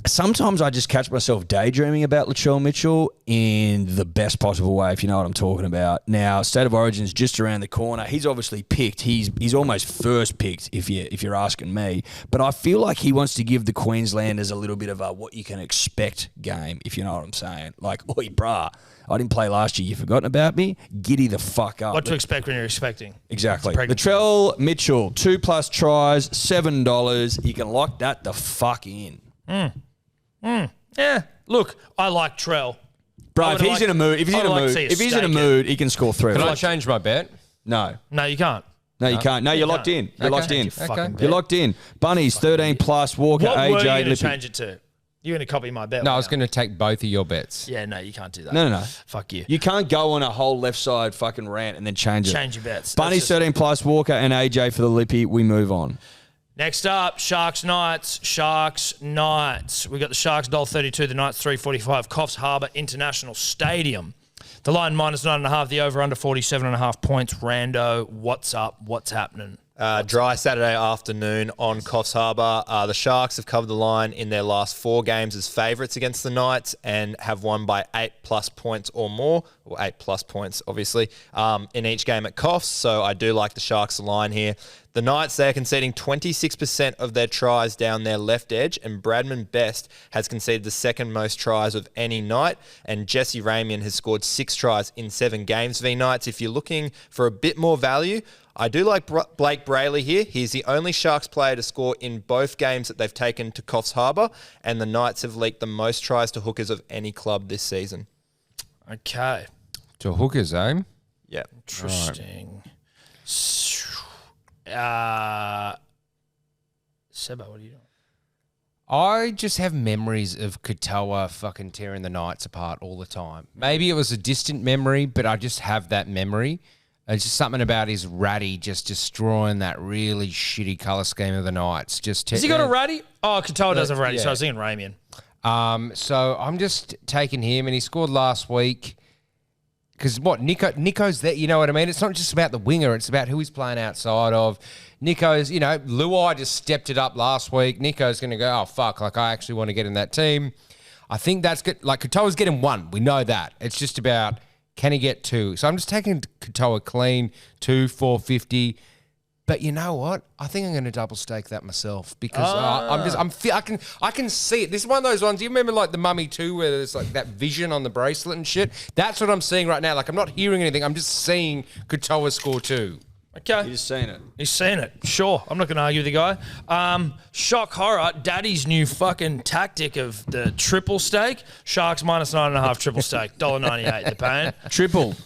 Speaker 2: sometimes I just catch myself daydreaming about Latrell Mitchell in the best possible way, if you know what I'm talking about. Now, State of Origin's just around the corner. He's obviously picked. He's almost first picked, if you're asking me. But I feel like he wants to give the Queenslanders a little bit of a what you can expect game, if you know what I'm saying. Like, oi, brah, I didn't play last year. You forgotten about me? Giddy the fuck up.
Speaker 1: What to expect when you're expecting.
Speaker 2: Exactly. Latrell Mitchell, 2+ tries, $7. You can lock that the fuck in.
Speaker 1: Yeah. Look, I like Trell.
Speaker 2: Bro, if he's in a mood, he can score 3.
Speaker 3: Can I change my bet?
Speaker 2: No.
Speaker 1: No, you can't.
Speaker 2: No, you can't. No, you're locked in. You're locked in.
Speaker 1: Okay.
Speaker 2: You're locked in. Bunnies, 13+, Walker,
Speaker 1: What were
Speaker 2: AJ,
Speaker 1: you going to
Speaker 2: Lippy.
Speaker 1: change it to? You're going to copy my bet.
Speaker 3: No, I was going to take both of your bets.
Speaker 1: Yeah, no, you can't do that.
Speaker 2: No.
Speaker 1: Fuck you.
Speaker 2: You can't go on a whole left side fucking rant and then change it.
Speaker 1: Change your bets.
Speaker 2: Bunnies, 13+, Walker, and AJ for the Lippy. We move on.
Speaker 1: Next up, Sharks Knights. We got the Sharks $1.32, the Knights $3.45. Coffs Harbour International Stadium. The line -9.5, the over under 47.5 points. Rando, what's up? What's happening?
Speaker 4: Dry Saturday afternoon on Coffs Harbour. The Sharks have covered the line in their last 4 games as favourites against the Knights and have won by 8+ points or more, or 8+ points, obviously, in each game at Coffs. So I do like the Sharks line here. The Knights, they're conceding 26% of their tries down their left edge, and Bradman Best has conceded the second most tries of any Knight, and Jesse Ramian has scored 6 tries in 7 games v Knights. If you're looking for a bit more value, I do like Blake Brayley here. He's the only Sharks player to score in both games that they've taken to Coffs Harbour, and the Knights have leaked the most tries to hookers of any club this season.
Speaker 1: Okay.
Speaker 3: To hookers, eh?
Speaker 4: Yeah.
Speaker 1: Interesting. Seba, what are you doing?
Speaker 3: I just have memories of Katoa fucking tearing the Knights apart all the time. Maybe it was a distant memory, but I just have that memory. It's just something about his ratty just destroying that really shitty colour scheme of the Knights.
Speaker 1: Has he got a ratty? Oh, Katoa does have a ratty,
Speaker 3: yeah.
Speaker 1: so I was thinking Ramian.
Speaker 3: So I'm just taking him, and he scored last week. Because Nico's there, you know what I mean? It's not just about the winger, it's about who he's playing outside of. Nico's, Luai just stepped it up last week. Nico's going to go, oh, fuck, like I actually want to get in that team. I think that's good. Like Katoa's getting 1. We know that. It's just about, can he get 2? So I'm just taking Katoa clean, 2, 450. But you know what? I think I'm going to double stake that myself because I can see it. This is one of those ones. Do you remember like the Mummy 2 where there's like that vision on the bracelet and shit? That's what I'm seeing right now. Like I'm not hearing anything. I'm just seeing Katoa score 2.
Speaker 1: Okay.
Speaker 2: You're just seeing it.
Speaker 1: He's seen it. Sure. I'm not going to argue with the guy. Shock horror. Daddy's new fucking tactic of the triple stake. Sharks -9.5 triple stake. $1.98 they're paying.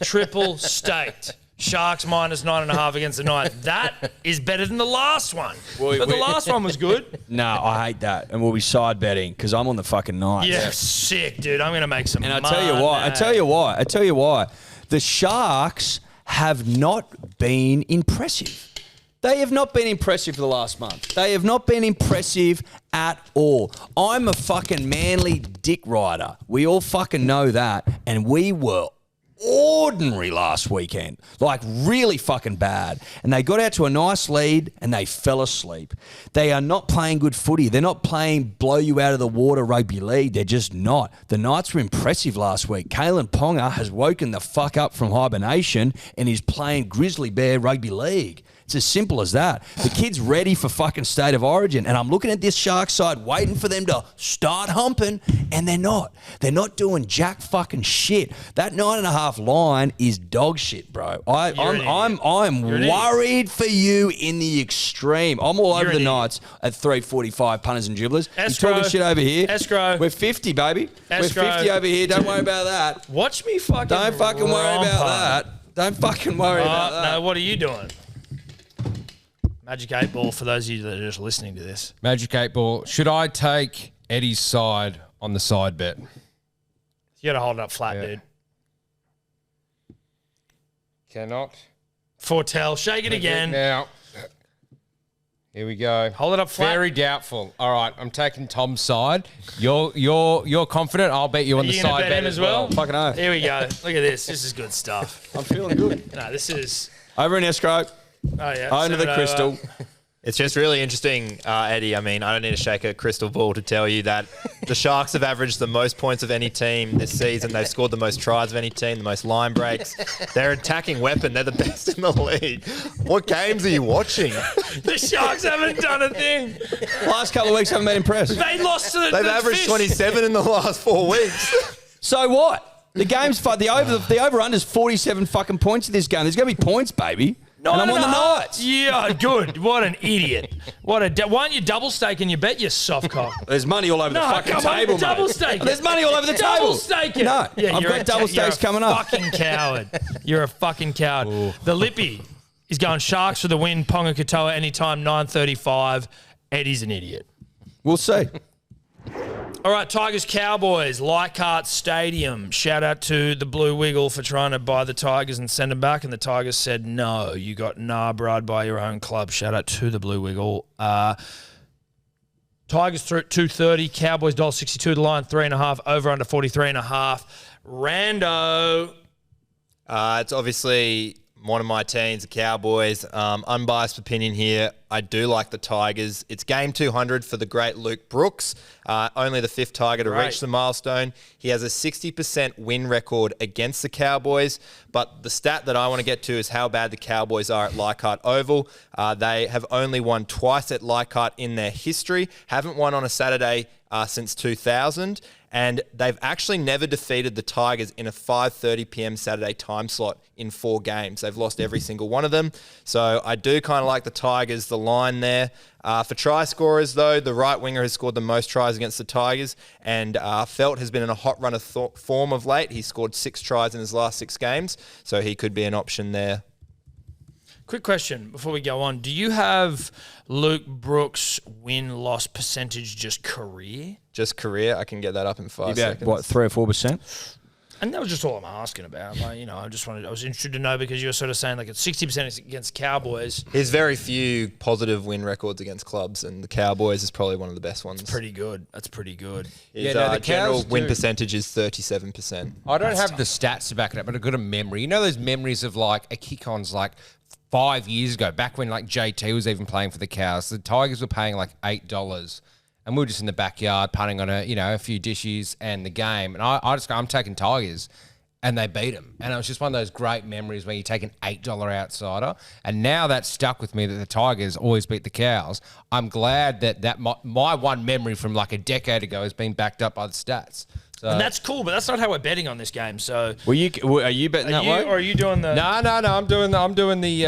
Speaker 1: Triple staked. Sharks -9.5 against the Knights. That is better than the last one. But the last one was good.
Speaker 2: No, I hate that. And we'll be side betting because I'm on the fucking Knights.
Speaker 1: Yeah, sick, dude. I'm going to make some money.
Speaker 2: And I tell you why. The Sharks have not been impressive. They have not been impressive for the last month. They have not been impressive at all. I'm a fucking Manly dick rider. We all fucking know that. And we were ordinary last weekend, like really fucking bad. And they got out to a nice lead and they fell asleep. They are not playing good footy. They're not playing blow you out of the water rugby league. They're just not. The Knights were impressive last week. Kalen Ponga has woken the fuck up from hibernation and is playing Grizzly Bear rugby league. It's as simple as that. The kid's ready for fucking State of Origin. And I'm looking at this Shark side waiting for them to start humping, and they're not. They're not doing jack fucking shit. That 9.5 line is dog shit, bro. I'm worried for you in the extreme. I'm all over the Knights at 3.45 punters and dribblers. You're talking shit over here.
Speaker 1: Escrow.
Speaker 2: We're 50, baby.
Speaker 1: Escrow.
Speaker 2: We're 50 over here. Don't worry about that.
Speaker 1: Watch me fucking
Speaker 2: Don't fucking worry about that. Don't fucking worry about that.
Speaker 1: No, what are you doing? Magic 8 Ball for those of you that are just listening to this.
Speaker 3: Magic 8 Ball. Should I take Eddie's side on the side bet?
Speaker 1: You got to hold it up flat, dude.
Speaker 3: Cannot.
Speaker 1: Foretell. Shake it again.
Speaker 3: Now. Here we go.
Speaker 1: Hold it up flat.
Speaker 3: Very doubtful. All right, I'm taking Tom's side. You're confident. I'll bet you on the side
Speaker 1: bet
Speaker 3: bet
Speaker 1: him as well.
Speaker 2: Fucking oath.
Speaker 1: Here we go. Look at this. This is good stuff.
Speaker 2: I'm feeling good.
Speaker 1: No, this is.
Speaker 2: Over in escrow.
Speaker 1: Oh yeah.
Speaker 2: Under the crystal.
Speaker 4: It's just really interesting, Eddie. I mean, I don't need to shake a crystal ball to tell you that the Sharks have averaged the most points of any team this season. They've scored the most tries of any team, the most line breaks. They're an attacking weapon. They're the best in the league. What games are you watching?
Speaker 1: The Sharks haven't done a thing.
Speaker 2: Last couple of weeks haven't been impressed.
Speaker 1: They lost to the
Speaker 4: They've averaged
Speaker 1: Fish.
Speaker 4: 27 in the last 4 weeks.
Speaker 2: So what? The game's the over-under's 47 fucking points in this game. There's going to be points, baby. And I'm on the Knights.
Speaker 1: Yeah, good. What an idiot. Why aren't you double staking your bet, you soft cock?
Speaker 2: There's money all over the fucking
Speaker 1: come
Speaker 2: table,
Speaker 1: on,
Speaker 2: mate.
Speaker 1: double stake it.
Speaker 2: There's money all over the table.
Speaker 1: Double stake it.
Speaker 2: No,
Speaker 1: Yeah,
Speaker 2: I've
Speaker 1: you're
Speaker 2: got
Speaker 1: a
Speaker 2: double stakes coming up.
Speaker 1: Fucking coward. You're a fucking coward.
Speaker 3: Ooh.
Speaker 1: The Lippy is going Sharks for the win. Ponga Katoa anytime 9:35. Eddie's an idiot.
Speaker 2: We'll see.
Speaker 1: All right, Tigers Cowboys, Leichhardt Stadium. Shout out to the Blue Wiggle for trying to buy the Tigers and send them back, and the Tigers said no. You got narbrad by your own club. Shout out to the Blue Wiggle. Tigers through at 2:30. Cowboys $1.62. The line 3.5. Over under 43.5. Rando.
Speaker 4: It's obviously one of my teams, the Cowboys. Unbiased opinion here. I do like the Tigers. It's game 200 for the great Luke Brooks. Only the 5th Tiger to reach the milestone. He has a 60% win record against the Cowboys. But the stat that I want to get to is how bad the Cowboys are at Leichhardt Oval. They have only won twice at Leichhardt in their history. Haven't won on a Saturday since 2000. And they've actually never defeated the Tigers in a 5:30 p.m. Saturday time slot in 4 games. They've lost every single one of them. So I do kind of like the Tigers, the line there. For try scorers, though, the right winger has scored the most tries against the Tigers, and Felt has been in a hot run of form of late. He scored 6 tries in his last 6 games, so he could be an option there.
Speaker 1: Quick question before we go on. Do you have Luke Brooks' win-loss percentage just career?
Speaker 4: Just career, I can get that up in 5 seconds.
Speaker 2: What, 3 or 4%?
Speaker 1: And that was just all I'm asking about. Like, you know, I was interested to know because you were sort of saying like it's 60% against Cowboys.
Speaker 4: There's very few positive win records against clubs, and the Cowboys is probably one of the best ones.
Speaker 1: Pretty good. That's pretty good.
Speaker 4: His
Speaker 3: the
Speaker 4: general
Speaker 3: Cows
Speaker 4: win
Speaker 3: do.
Speaker 4: percentage is 37%.
Speaker 3: I don't have the stats to back it up, but I've got a memory. You know those memories of like a kick-ons like 5 years ago, back when like JT was even playing for the Cows. The Tigers were paying like $8. And we were just in the backyard punting on a few dishes and the game. And I just go, I'm taking Tigers. And they beat them. And it was just one of those great memories where you take an $8 outsider. And now that's stuck with me that the Tigers always beat the Cows. I'm glad that my one memory from like a decade ago has been backed up by the stats. So,
Speaker 1: And that's cool, but that's not how we're betting on this game. So
Speaker 2: Are you betting that way?
Speaker 1: or are you doing the
Speaker 3: no. I'm doing the.
Speaker 2: You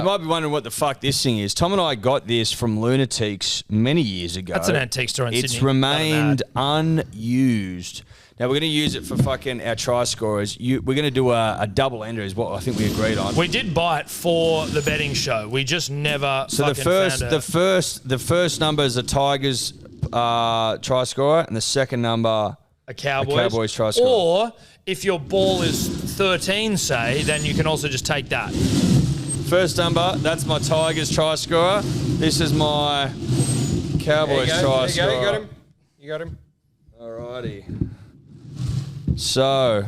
Speaker 2: might be wondering what the fuck this thing is. Tom and I got this from Lunatics many years ago.
Speaker 1: That's an antique store in
Speaker 2: It's
Speaker 1: Sydney.
Speaker 2: remained unused. Now, we're going to use it for fucking our try scorers. We're going to do a double ender is what I think we agreed on.
Speaker 1: We did buy it for the betting show. We just never
Speaker 2: So the first number is a Tigers try scorer, and the second number
Speaker 1: a Cowboys.
Speaker 2: Cowboys try scorer.
Speaker 1: Or if your ball is 13, say, then you can also just take that.
Speaker 2: First number, that's my Tigers try scorer. This is my Cowboys try scorer.
Speaker 3: You got him.
Speaker 2: Alrighty. So,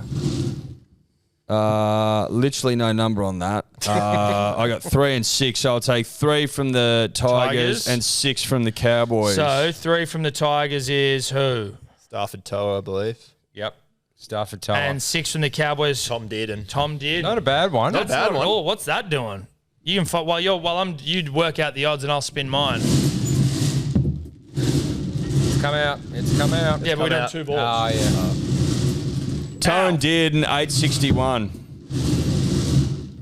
Speaker 2: literally no number on that. I got 3 and 6, so I'll take 3 from the Tigers and 6 from the Cowboys.
Speaker 1: So 3 from the Tigers is who?
Speaker 4: Stafford Toa, I believe.
Speaker 3: Yep. Stafford Toa.
Speaker 1: And 6 from the Cowboys.
Speaker 4: Tom did.
Speaker 1: Tom did.
Speaker 3: Not a bad one.
Speaker 1: That's not at all. What's that doing? You can you'd work out the odds and I'll spin mine.
Speaker 3: It's come out.
Speaker 1: Yeah, but we don't have 2 balls.
Speaker 3: Oh, yeah.
Speaker 2: Tone did an 861.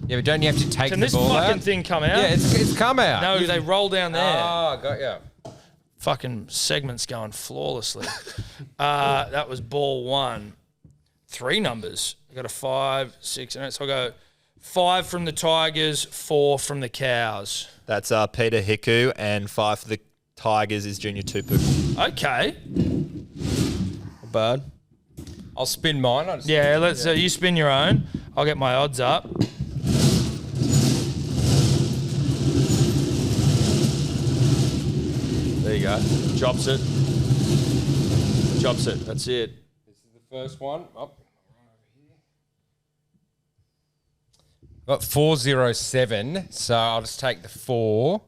Speaker 3: Yeah, but don't you have to take
Speaker 1: Can
Speaker 3: the
Speaker 1: this
Speaker 3: ball
Speaker 1: fucking
Speaker 3: out?
Speaker 1: thing come out?
Speaker 3: Yeah, it's come out.
Speaker 1: No, they roll down there.
Speaker 3: Oh, got you.
Speaker 1: Fucking segment's going flawlessly. That was ball 1. 3 numbers. I got a 5, 6, and 8. So I go 5 from the Tigers, 4 from the Cows.
Speaker 4: That's Peter Hiku, and 5 for the Tigers is Junior Tupu.
Speaker 1: Okay.
Speaker 2: Not bad.
Speaker 3: I'll spin mine.
Speaker 1: Let's. You spin your own. I'll get my odds up.
Speaker 2: There you go. Drops it. That's it.
Speaker 3: This is the first one. Got 407, so I'll just take the 4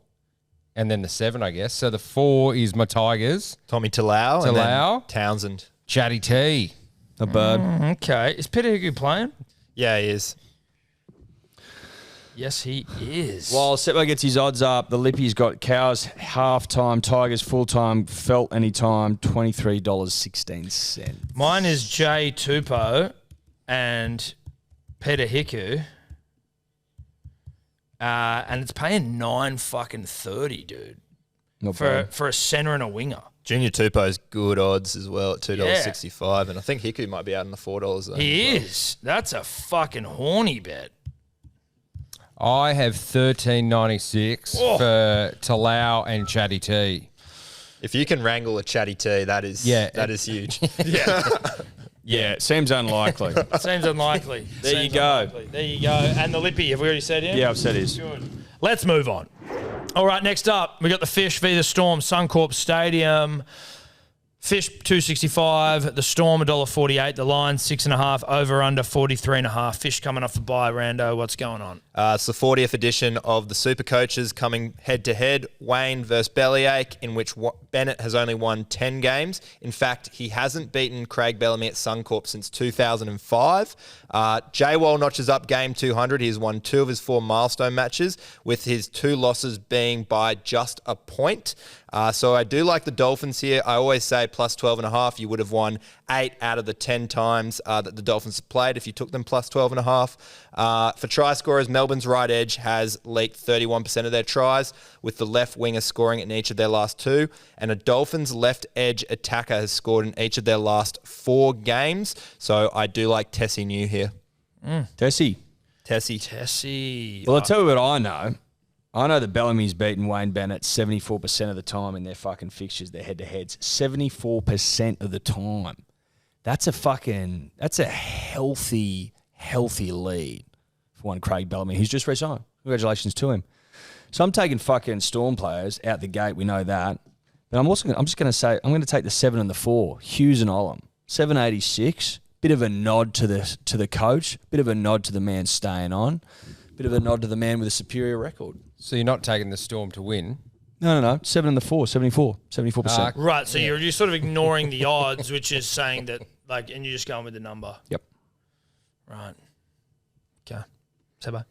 Speaker 3: and then the 7, I guess. So the 4 is my Tigers.
Speaker 4: Tommy Talau. And then Townsend.
Speaker 3: Chatty T.
Speaker 2: Not bad.
Speaker 1: Okay. Is Peter Hiku playing?
Speaker 4: Yeah, he is.
Speaker 1: Yes, he is.
Speaker 2: While Seppo gets his odds up, the Lippy's got Cows half-time, Tigers full-time, Felt anytime, $23.16.
Speaker 1: Mine is Jay Tupou and Peter Hiku. And it's paying $9.30, dude.
Speaker 2: Not
Speaker 1: For
Speaker 2: bad.
Speaker 1: a centre and a winger.
Speaker 4: Junior Tupou's good odds as well at $2.65. And I think Hiku might be out in the $4 zone.
Speaker 1: He
Speaker 4: as well.
Speaker 1: is. That's a fucking horny bet.
Speaker 3: I have $13.96 for Talau and Chatty T.
Speaker 4: If you can wrangle a Chatty T, that is huge.
Speaker 2: Yeah, it seems unlikely.
Speaker 1: Seems unlikely.
Speaker 2: There you
Speaker 1: Seems
Speaker 2: go.
Speaker 1: unlikely. There you go. And the Lippy, have we already said him?
Speaker 2: Yeah, I've said his.
Speaker 1: Good. Let's move on. All right, next up, we got the Fish v the Storm, Suncorp Stadium. Fish $2.65, the Storm $1.48, the Lion 6.5, over under 43.5. Fish coming off the bye. Rando, what's going on?
Speaker 4: It's the 40th edition of the Super Coaches coming head-to-head. Wayne versus Bellyache, in which Bennett has only won 10 games. In fact, he hasn't beaten Craig Bellamy at Suncorp since 2005. J-Wall notches up game 200. He's won 2 of his 4 milestone matches, with his 2 losses being by just a point. So I do like the Dolphins here. I always say plus 12.5. You would have won 8 out of the 10 times that the Dolphins have played if you took them plus 12.5. For try scorers, Melbourne's right edge has leaked 31% of their tries, with the left winger scoring in each of their last 2. And a Dolphins left edge attacker has scored in each of their last 4 games. So I do like Tessie New here.
Speaker 2: Tessie.
Speaker 1: Tessie.
Speaker 2: Well, I'll tell you what I know. I know that Bellamy's beaten Wayne Bennett 74% of the time in their fucking fixtures, their head-to-heads. 74% of the time. That's a healthy lead for one Craig Bellamy, who's just resigned. Congratulations to him. So I'm taking fucking Storm players out the gate. We know that. But I'm just going to say, I'm going to take the 7 and the 4, Hughes and Olam. 786. Bit of a nod to the coach. Bit of a nod to the man staying on. Bit of a nod to the man with a superior record.
Speaker 3: So you're not taking the Storm to win?
Speaker 2: No. 7 and the 4, 74%.
Speaker 1: Right, so you're sort of ignoring the odds, which is saying that, like, and you're just going with the number.
Speaker 2: Yep.
Speaker 1: Right. Okay. Sebo?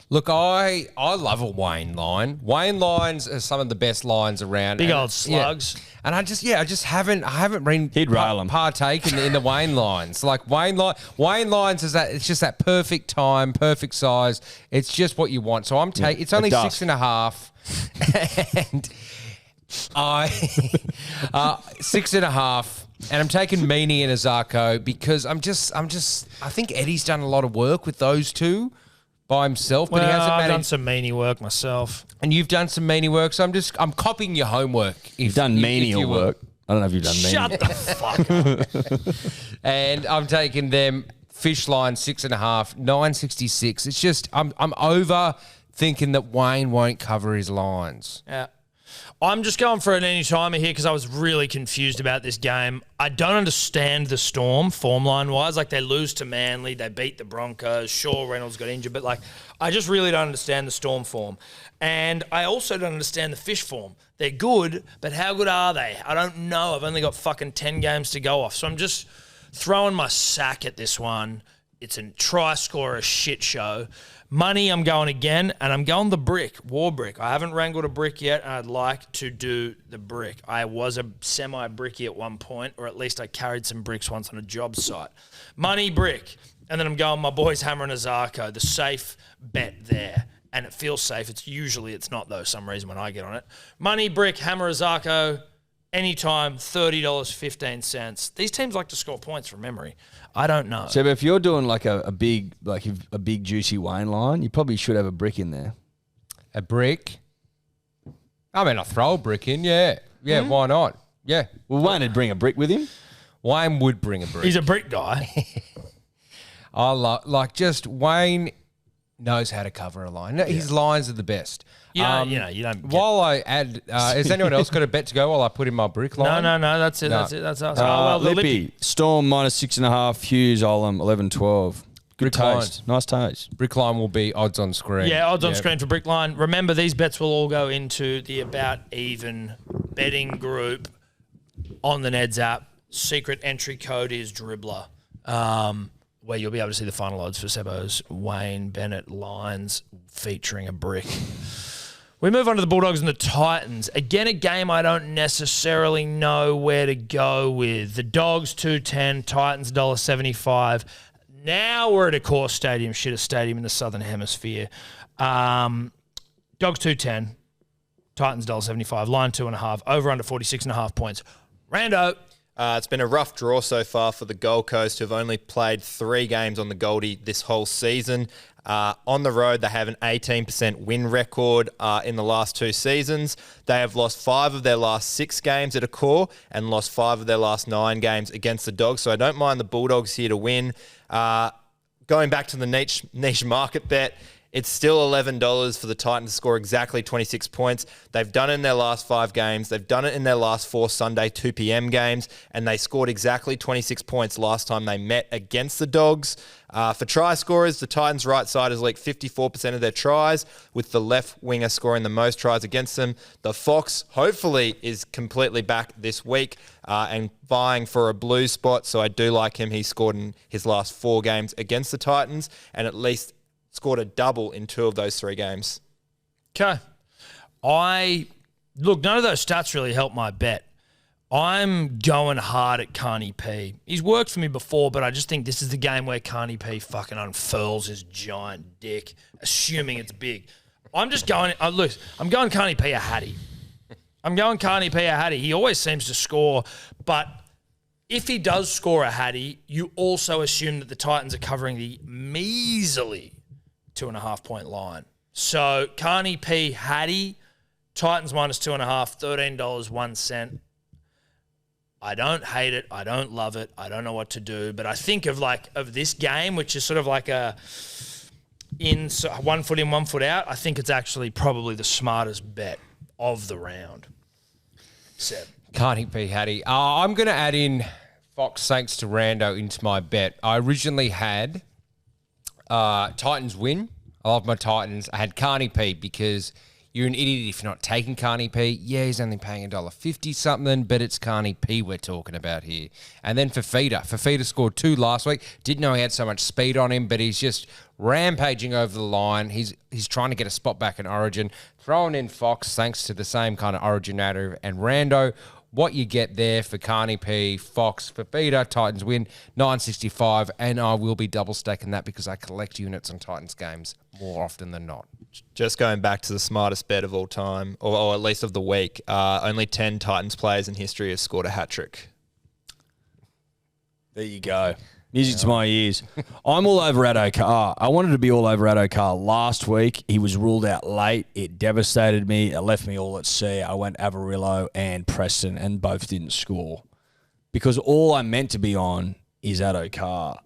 Speaker 3: Look, I love a Wayne line. Wayne lines are some of the best lines around.
Speaker 1: Big old slugs.
Speaker 3: Yeah. And I just haven't been
Speaker 2: He'd rail 'em.
Speaker 3: partaken in the Wayne lines. Like Wayne lines is that it's just that perfect time, perfect size. It's just what you want. So I'm taking. It's only 6.5, and I 6.5. And I'm taking Meaney and Azarko because I think Eddie's done a lot of work with those two by himself, but
Speaker 1: Well,
Speaker 3: he hasn't
Speaker 1: I've done
Speaker 3: managed.
Speaker 1: some meanie work myself.
Speaker 3: And you've done some Meaney work, so I'm copying your homework.
Speaker 2: You've done menial work. I don't know if you've done menial.
Speaker 1: Shut the fuck up.
Speaker 3: And I'm taking them Fish line 6.5, 966. It's just I'm over thinking that Wayne won't cover his lines.
Speaker 1: Yeah. I'm just going for an any-timer here because I was really confused about this game. I don't understand the Storm form line-wise. Like, they lose to Manly, they beat the Broncos. Sure, Reynolds got injured, but, like, I just really don't understand the Storm form. And I also don't understand the Fish form. They're good, but how good are they? I don't know. I've only got fucking 10 games to go off. So I'm just throwing my sack at this one. It's a try-scorer shit show. Money, I'm going again, and I'm going the brick, war brick. I haven't wrangled a brick yet, and I'd like to do the brick. I was a semi-bricky at one point, or at least I carried some bricks once on a job site. Money, brick. And then I'm going my boys Hammer and Azarko, the safe bet there. And it feels safe. It's not, though, some reason when I get on it. Money, brick, Hammer, Azarko, anytime, $30.15. These teams like to score points from memory. I don't know.
Speaker 2: So if you're doing like a big juicy Wayne line, you probably should have a brick in there.
Speaker 3: A brick? I mean, I'll throw a brick in, yeah. Yeah, why not? Yeah.
Speaker 2: Well, Wayne would bring a brick with him.
Speaker 3: Wayne would bring a brick.
Speaker 1: He's a brick guy.
Speaker 3: Wayne knows how to cover a line. His lines are the best.
Speaker 1: You don't get...
Speaker 3: While I add, has anyone else got a bet to go while I put in my brick line?
Speaker 1: No, that's it. That's us.
Speaker 2: The Lippy. Storm -6.5, Hughes, Olam, 11-12. Good
Speaker 3: Brickline.
Speaker 2: taste. Nice taste.
Speaker 3: Brickline will be odds on screen.
Speaker 1: Yeah, odds on screen for Brickline. Remember, these bets will all go into the About Even betting group on the Neds app. Secret entry code is Dribbler, where you'll be able to see the final odds for Sebo's Wayne Bennett lines featuring a brick. We move on to the Bulldogs and the Titans. Again, a game I don't necessarily know where to go with. The Dogs, $2.10, Titans, $1.75. Now we're at a core stadium, shittest stadium in the Southern Hemisphere. Dogs, $2.10, Titans, $1.75, line 2.5, over under 46.5 points. Rando.
Speaker 4: It's been a rough draw so far for the Gold Coast, who have only played 3 games on the Goldie this whole season. On the road, they have an 18% win record in the last 2 seasons. They have lost 5 of their last 6 games at a core and lost 5 of their last 9 games against the Dogs. So I don't mind the Bulldogs here to win. Going back to the niche market bet, it's still $11 for the Titans to score exactly 26 points. They've done it in their last 5 games. They've done it in their last 4 Sunday 2 p.m. games, and they scored exactly 26 points last time they met against the Dogs. For try scorers, the Titans' right side has leaked 54% of their tries, with the left winger scoring the most tries against them. The Fox, hopefully, is completely back this week and vying for a blue spot, so I do like him. He scored in his last 4 games against the Titans, and at least scored a double in 2 of those 3 games.
Speaker 1: Okay. Look, none of those stats really help my bet. I'm going hard at Carney P. He's worked for me before, but I just think this is the game where Carney P fucking unfurls his giant dick, assuming it's big. I'm just going, look, I'm going Carney P a Hattie. He always seems to score, but if he does score a Hattie, you also assume that the Titans are covering the measly 2.5 point line. So Carney P Hattie, Titans minus 2.5, $13.01. I don't hate it. I don't love it. I don't know what to do. But I think of this game, which is sort of like a 1 foot in, 1 foot out. I think it's actually probably the smartest bet of the round. Seb.
Speaker 3: Carney P. Hattie. I'm going to add in Fox thanks to Rando into my bet. I originally had Titans win. I love my Titans. I had Carney P because you're an idiot if you're not taking Carney P. Yeah, he's only paying $1.50 something, but it's Carney P we're talking about here. And then Fafita scored 2 last week. Didn't know he had so much speed on him, but he's just rampaging over the line. He's trying to get a spot back in Origin. Throwing in Fox thanks to the same kind of Origin narrative and Rando. What you get there for Carney P, Fox, Fafita, Titans win, 965, and I will be double stacking that because I collect units on Titans games more often than not.
Speaker 4: Just going back to the smartest bet of all time, or at least of the week, only 10 Titans players in history have scored a hat-trick.
Speaker 2: There you go. Music to my ears. I'm all over Addo-Carr. I wanted to be all over Addo-Carr last week. He was ruled out late. It devastated me. It left me all at sea. I went Averillo and Preston, and both didn't score. Because all I'm meant to be on is Addo-Carr.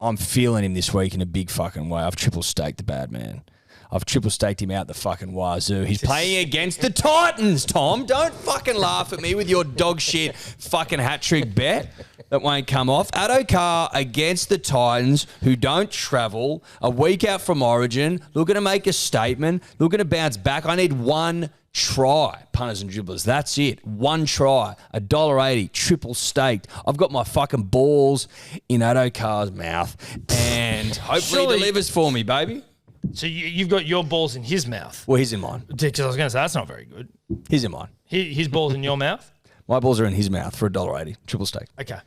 Speaker 2: I'm feeling him this week in a big fucking way. I've triple staked the bad man. I've triple staked him out the fucking wazoo. He's playing against the Titans, Tom. Don't fucking laugh at me with your dog shit fucking hat-trick bet that won't come off. Addo-Carr against the Titans, who don't travel, a week out from Origin, looking to make a statement, looking to bounce back. I need 1 try, punters and dribblers. That's it. 1 try, $1.80, triple staked. I've got my fucking balls in Addo-Carr's mouth, and hopefully he delivers for me, baby.
Speaker 1: So you've got your balls in his mouth.
Speaker 2: Well, he's in mine.
Speaker 1: Because I was going to say, that's not very good.
Speaker 2: He's in mine.
Speaker 1: His balls in your mouth?
Speaker 2: My balls are in his mouth for $1.80, triple stake.
Speaker 1: Okay.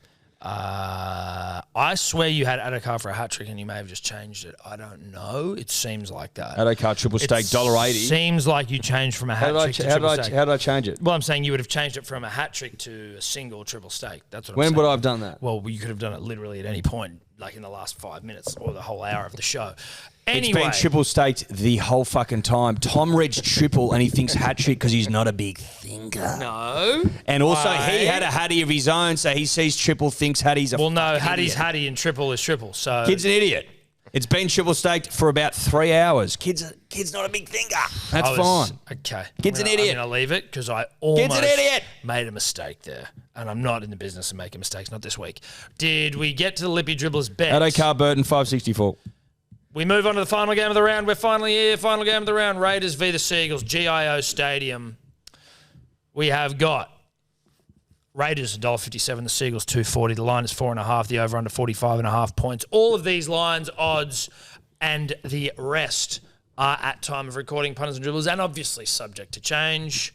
Speaker 1: I swear you had Addo-Carr for a hat-trick and you may have just changed it. I don't know. It seems like that.
Speaker 2: Addo-Carr triple stake, $1.80.
Speaker 1: Seems like you changed from a hat-trick to triple stake.
Speaker 2: How did I change it?
Speaker 1: Well, I'm saying you would have changed it from a hat-trick to a single triple stake. That's what I'm
Speaker 2: When
Speaker 1: saying.
Speaker 2: would I have done that?
Speaker 1: Well, you could have done it literally at any point, like in the last 5 minutes or the whole hour of the show. Anyway.
Speaker 2: It's been triple staked the whole fucking time. Tom reads triple and he thinks hat-trick because he's not a big thinker.
Speaker 1: No.
Speaker 2: And also he had a Hattie of his own, so he sees triple, thinks Hattie's a
Speaker 1: Well, no,
Speaker 2: fucking
Speaker 1: Hattie's
Speaker 2: idiot.
Speaker 1: Hattie and triple is triple. So
Speaker 2: Kid's an idiot. It's been triple staked for about 3 hours. Kid's not a big thinker. That's fine.
Speaker 1: Okay.
Speaker 2: Kid's an idiot.
Speaker 1: I'm going to leave it because I almost
Speaker 2: an idiot.
Speaker 1: made a mistake there. and I'm not in the business of making mistakes, not this week. Did we get to the Lippy Dribblers bet?
Speaker 2: Addo Carr-Burton, 564.
Speaker 1: We move on to the final game of the round. We're finally here. Final game of the round. Raiders v. the Seagulls, GIO Stadium. We have got Raiders $1.57, the Seagulls $2.40. The line is 4.5. The over under 45.5 points. All of these lines, odds, and the rest are at time of recording, punters and dribblers, and obviously subject to change.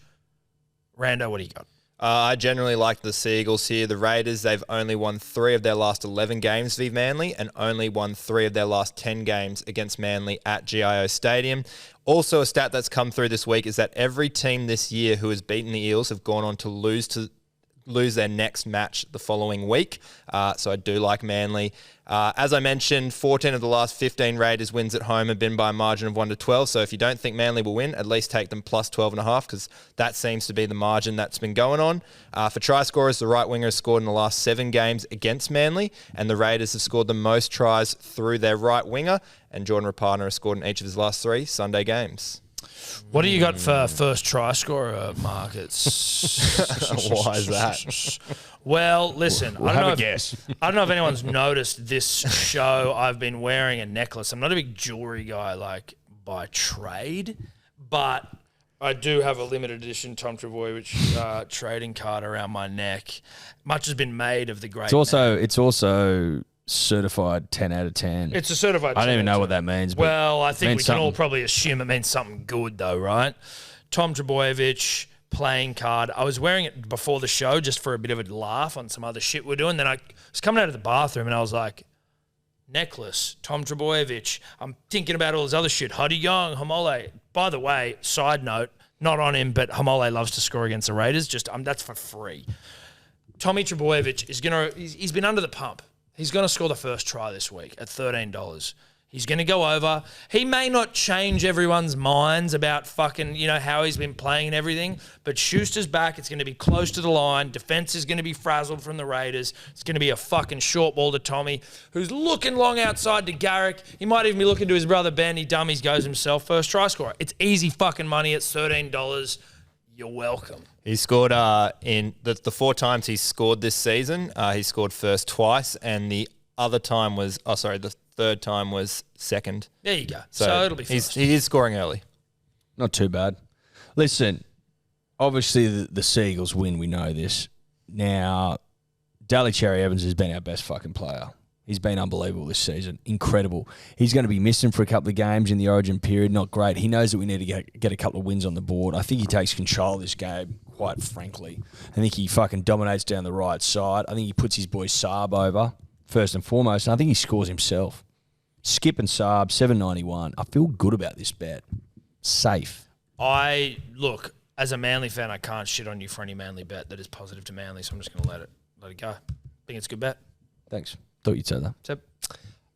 Speaker 1: Rando, what do you got?
Speaker 4: I generally like the Seagulls here. The Raiders, they've only won 3 of their last 11 games v Manly and only won 3 of their last 10 games against Manly at GIO Stadium. Also, a stat that's come through this week is that every team this year who has beaten the Eels have gone on to lose their next match the following week. So I do like Manly. As I mentioned, 14 of the last 15 Raiders wins at home have been by a margin of 1-12. So if you don't think Manly will win, at least take them plus 12.5 because that seems to be the margin that's been going on. For try scorers, the right winger has scored in the last 7 games against Manly, and the Raiders have scored the most tries through their right winger, and Jordan Rapana has scored in each of his last 3 Sunday games.
Speaker 1: What do you got for first try scorer markets?
Speaker 4: Why is that?
Speaker 1: Well, listen, I don't know if anyone's noticed this show. I've been wearing a necklace. I'm not a big jewelry guy, like by trade, but I do have a limited edition Tom Trbojevic trading card around my neck. Much has been made of the great.
Speaker 2: It's also certified 10 out of 10.
Speaker 1: It's a certified.
Speaker 2: I don't even know what that means. But
Speaker 1: well, I think we can all
Speaker 2: something.
Speaker 1: probably assume it means something good, though, right? Tom Trbojevic playing card. I was wearing it before the show just for a bit of a laugh on some other shit we're doing. Then I was coming out of the bathroom and I was like, necklace, Tom Trbojevic. I'm thinking about all this other shit. Huddy Young, Hamole. By the way, side note, not on him, but Hamole loves to score against the Raiders. Just that's for free. Tommy Trbojevic is he's been under the pump. He's going to score the first try this week at $13. He's going to go over. He may not change everyone's minds about fucking, how he's been playing and everything, but Schuster's back. It's going to be close to the line. Defense is going to be frazzled from the Raiders. It's going to be a fucking short ball to Tommy, who's looking long outside to Garrick. He might even be looking to his brother Ben. He dummies, goes himself. First try scorer. It's easy fucking money at $13. You're welcome.
Speaker 4: He scored in the 4 times he's scored this season. He scored first twice, and the other time was the third time was second.
Speaker 1: There you go. So it'll be first.
Speaker 4: He is scoring early.
Speaker 2: Not too bad. Listen, obviously the Seagulls win. We know this. Now, Daly Cherry Evans has been our best fucking player. He's been unbelievable this season. Incredible. He's going to be missing for a couple of games in the Origin period. Not great. He knows that we need to get a couple of wins on the board. I think he takes control of this game, quite frankly. I think he fucking dominates down the right side. I think he puts his boy Saab over, first and foremost. And I think he scores himself. Skip and Saab, 791. I feel good about this bet. Safe.
Speaker 1: Look, as a Manly fan, I can't shit on you for any Manly bet that is positive to Manly, so I'm just going to let it go. Think it's a good bet.
Speaker 2: Thanks. Thought you'd say that.
Speaker 1: Yep.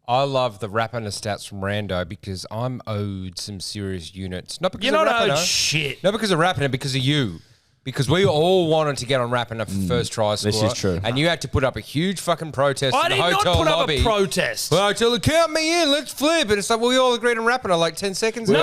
Speaker 3: I love the Rapiner stats from Rando because I'm owed some serious units. Not because
Speaker 1: You're
Speaker 3: of
Speaker 1: not
Speaker 3: Rapiner.
Speaker 1: owed shit.
Speaker 3: Not because of Rapiner, because of you. Because we all wanted to get on Rapiner for first try score.
Speaker 2: This is true.
Speaker 3: And you had to put up a huge fucking protest
Speaker 1: I
Speaker 3: in the
Speaker 1: did not
Speaker 3: hotel
Speaker 1: put
Speaker 3: lobby.
Speaker 1: up a protest.
Speaker 3: Well, hotel, count me in, let's flip. And it's like, well, we all agreed on Rapiner like 10 seconds ago.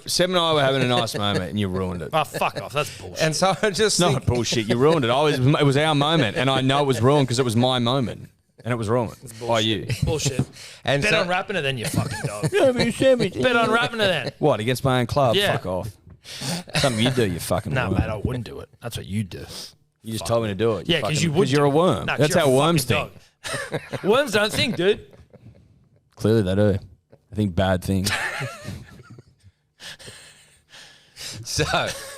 Speaker 2: Seb and I were having a nice moment and you ruined it.
Speaker 1: Oh, fuck off. That's bullshit.
Speaker 3: And so I just
Speaker 2: Not
Speaker 3: think,
Speaker 2: bullshit. You ruined it. It was our moment, and I know it was ruined because it was my moment, and it was ruined by you.
Speaker 1: Bullshit.
Speaker 3: And
Speaker 1: Bet
Speaker 3: so-
Speaker 1: on Rapiner then, you fucking dog.
Speaker 2: Yeah, but you said me.
Speaker 1: Bet on Rapiner then.
Speaker 2: What, against my own club?
Speaker 1: Yeah.
Speaker 2: Fuck off. Something you do, you fucking
Speaker 1: No,
Speaker 2: worm.
Speaker 1: mate, I wouldn't do it. That's what you do.
Speaker 2: You just told me to do it.
Speaker 1: Yeah, because you would.
Speaker 2: Because you're a worm.
Speaker 1: No, 'cause
Speaker 2: That's
Speaker 1: you're
Speaker 2: how
Speaker 1: a
Speaker 2: worms
Speaker 1: fucking
Speaker 2: think.
Speaker 1: dog. Worms don't think, dude.
Speaker 2: Clearly they do. I think bad things.
Speaker 3: So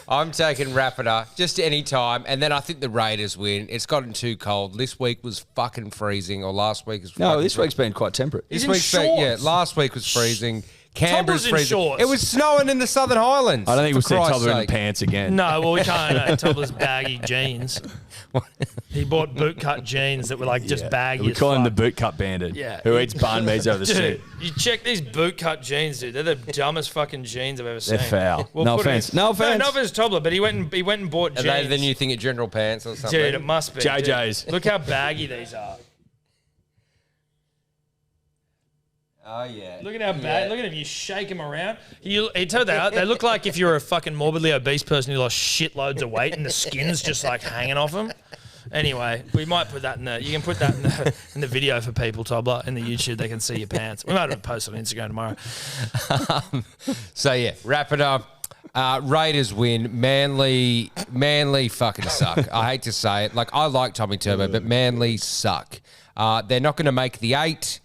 Speaker 3: I'm taking Rapiner just any time, and then I think the Raiders win. It's gotten too cold. This week was fucking freezing, or last week was.
Speaker 2: No,
Speaker 3: fucking
Speaker 2: this week's been quite temperate.
Speaker 3: This
Speaker 1: He's in
Speaker 3: week's been,
Speaker 1: shorts.
Speaker 3: last week was freezing. Canberra's
Speaker 1: in
Speaker 3: freezing.
Speaker 1: shorts.
Speaker 3: It was snowing in the Southern Highlands.
Speaker 2: I don't think
Speaker 3: for
Speaker 2: we'll see
Speaker 3: Christ's
Speaker 2: Tobler in
Speaker 3: sake.
Speaker 2: pants again.
Speaker 1: No, well, we can't. Tobler's baggy jeans. He bought bootcut jeans that were like just baggy.
Speaker 2: We
Speaker 1: as
Speaker 2: call him the
Speaker 1: fuck.
Speaker 2: bootcut bandit.
Speaker 1: Yeah.
Speaker 2: Who eats banh mi's over the
Speaker 1: Dude,
Speaker 2: seat.
Speaker 1: you check these bootcut jeans, dude. They're the dumbest fucking jeans I've ever seen.
Speaker 2: They're foul.
Speaker 1: We'll
Speaker 2: No
Speaker 1: put it
Speaker 2: offense.
Speaker 1: in-
Speaker 2: No offense.
Speaker 1: No offense, Tobler, but he went and bought
Speaker 3: Are
Speaker 1: jeans.
Speaker 3: they the new thing at General Pants or something?
Speaker 1: Dude, it must be.
Speaker 2: JJ's.
Speaker 1: Dude. Look how baggy these are.
Speaker 3: Oh, yeah.
Speaker 1: Look at how bad. Look at him. You shake him around. He told that they look like if you're a fucking morbidly obese person who lost shitloads of weight and the skin's just like hanging off him. Anyway, we might put that you can put that in the video for people, Tobler, in the YouTube. They can see your pants. We might have a post on Instagram tomorrow.
Speaker 3: So yeah, wrap it up. Raiders win. Manly fucking suck. I hate to say it. Like, I like Tommy Turbo, but Manly suck. They're not going to make the 8.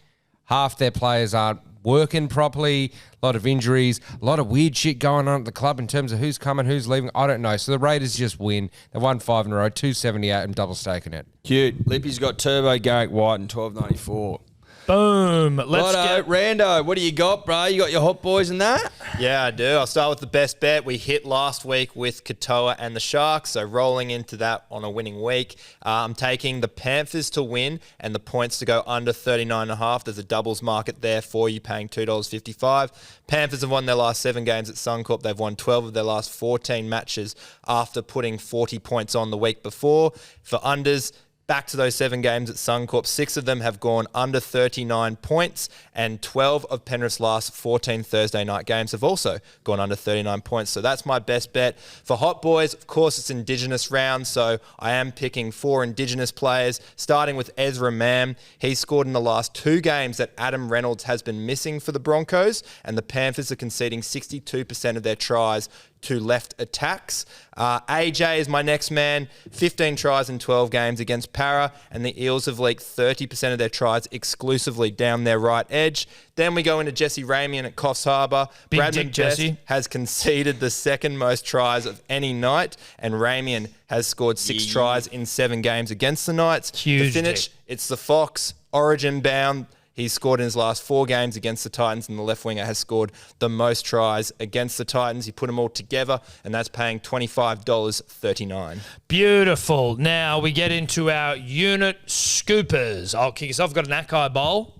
Speaker 3: Half their players aren't working properly. A lot of injuries. A lot of weird shit going on at the club in terms of who's coming, who's leaving. I don't know. So the Raiders just win. They won 5 in a row, 278 and double staking it.
Speaker 2: Cute. Lippy's got Turbo, Garrick White, and 12.94.
Speaker 1: Boom. Let's
Speaker 2: Righto,
Speaker 1: get
Speaker 2: Rando, what do you got, bro? You got your hot boys and that?
Speaker 4: Yeah, I do. I'll start with the best bet. We hit last week with Katoa and the Sharks, so rolling into that on a winning week. I'm taking the Panthers to win and the points to go under 39.5. There's a doubles market there for you, paying $2.55. Panthers have won their last 7 games at Suncorp. They've won 12 of their last 14 matches after putting 40 points on the week before. For unders, back to those 7 games at Suncorp, 6 of them have gone under 39 points, and 12 of Penrith's last 14 Thursday night games have also gone under 39 points. So that's my best bet. For Hot Boys, of course, it's Indigenous round, so I am picking 4 Indigenous players, starting with Ezra Mam. He scored in the last 2 games that Adam Reynolds has been missing for the Broncos, and the Panthers are conceding 62% of their tries to left attacks. AJ is my next man. 15 tries in 12 games against Para, and the Eels have leaked 30% of their tries exclusively down their right edge. Then we go into Jesse Ramian at Coffs Harbour.
Speaker 1: Big
Speaker 4: Bradman
Speaker 1: dick, Jesse.
Speaker 4: Best has conceded the second most tries of any night, and Ramian has scored 6 tries in 7 games against the Knights.
Speaker 1: Huge
Speaker 4: To finish,
Speaker 1: dick.
Speaker 4: it's the Fox, Origin bound. He's scored in his last 4 games against the Titans, and the left winger has scored the most tries against the Titans. You put them all together, and that's paying $25.39.
Speaker 1: beautiful. Now we get into our unit scoopers. I'll kick us off. I've got an Akai bowl.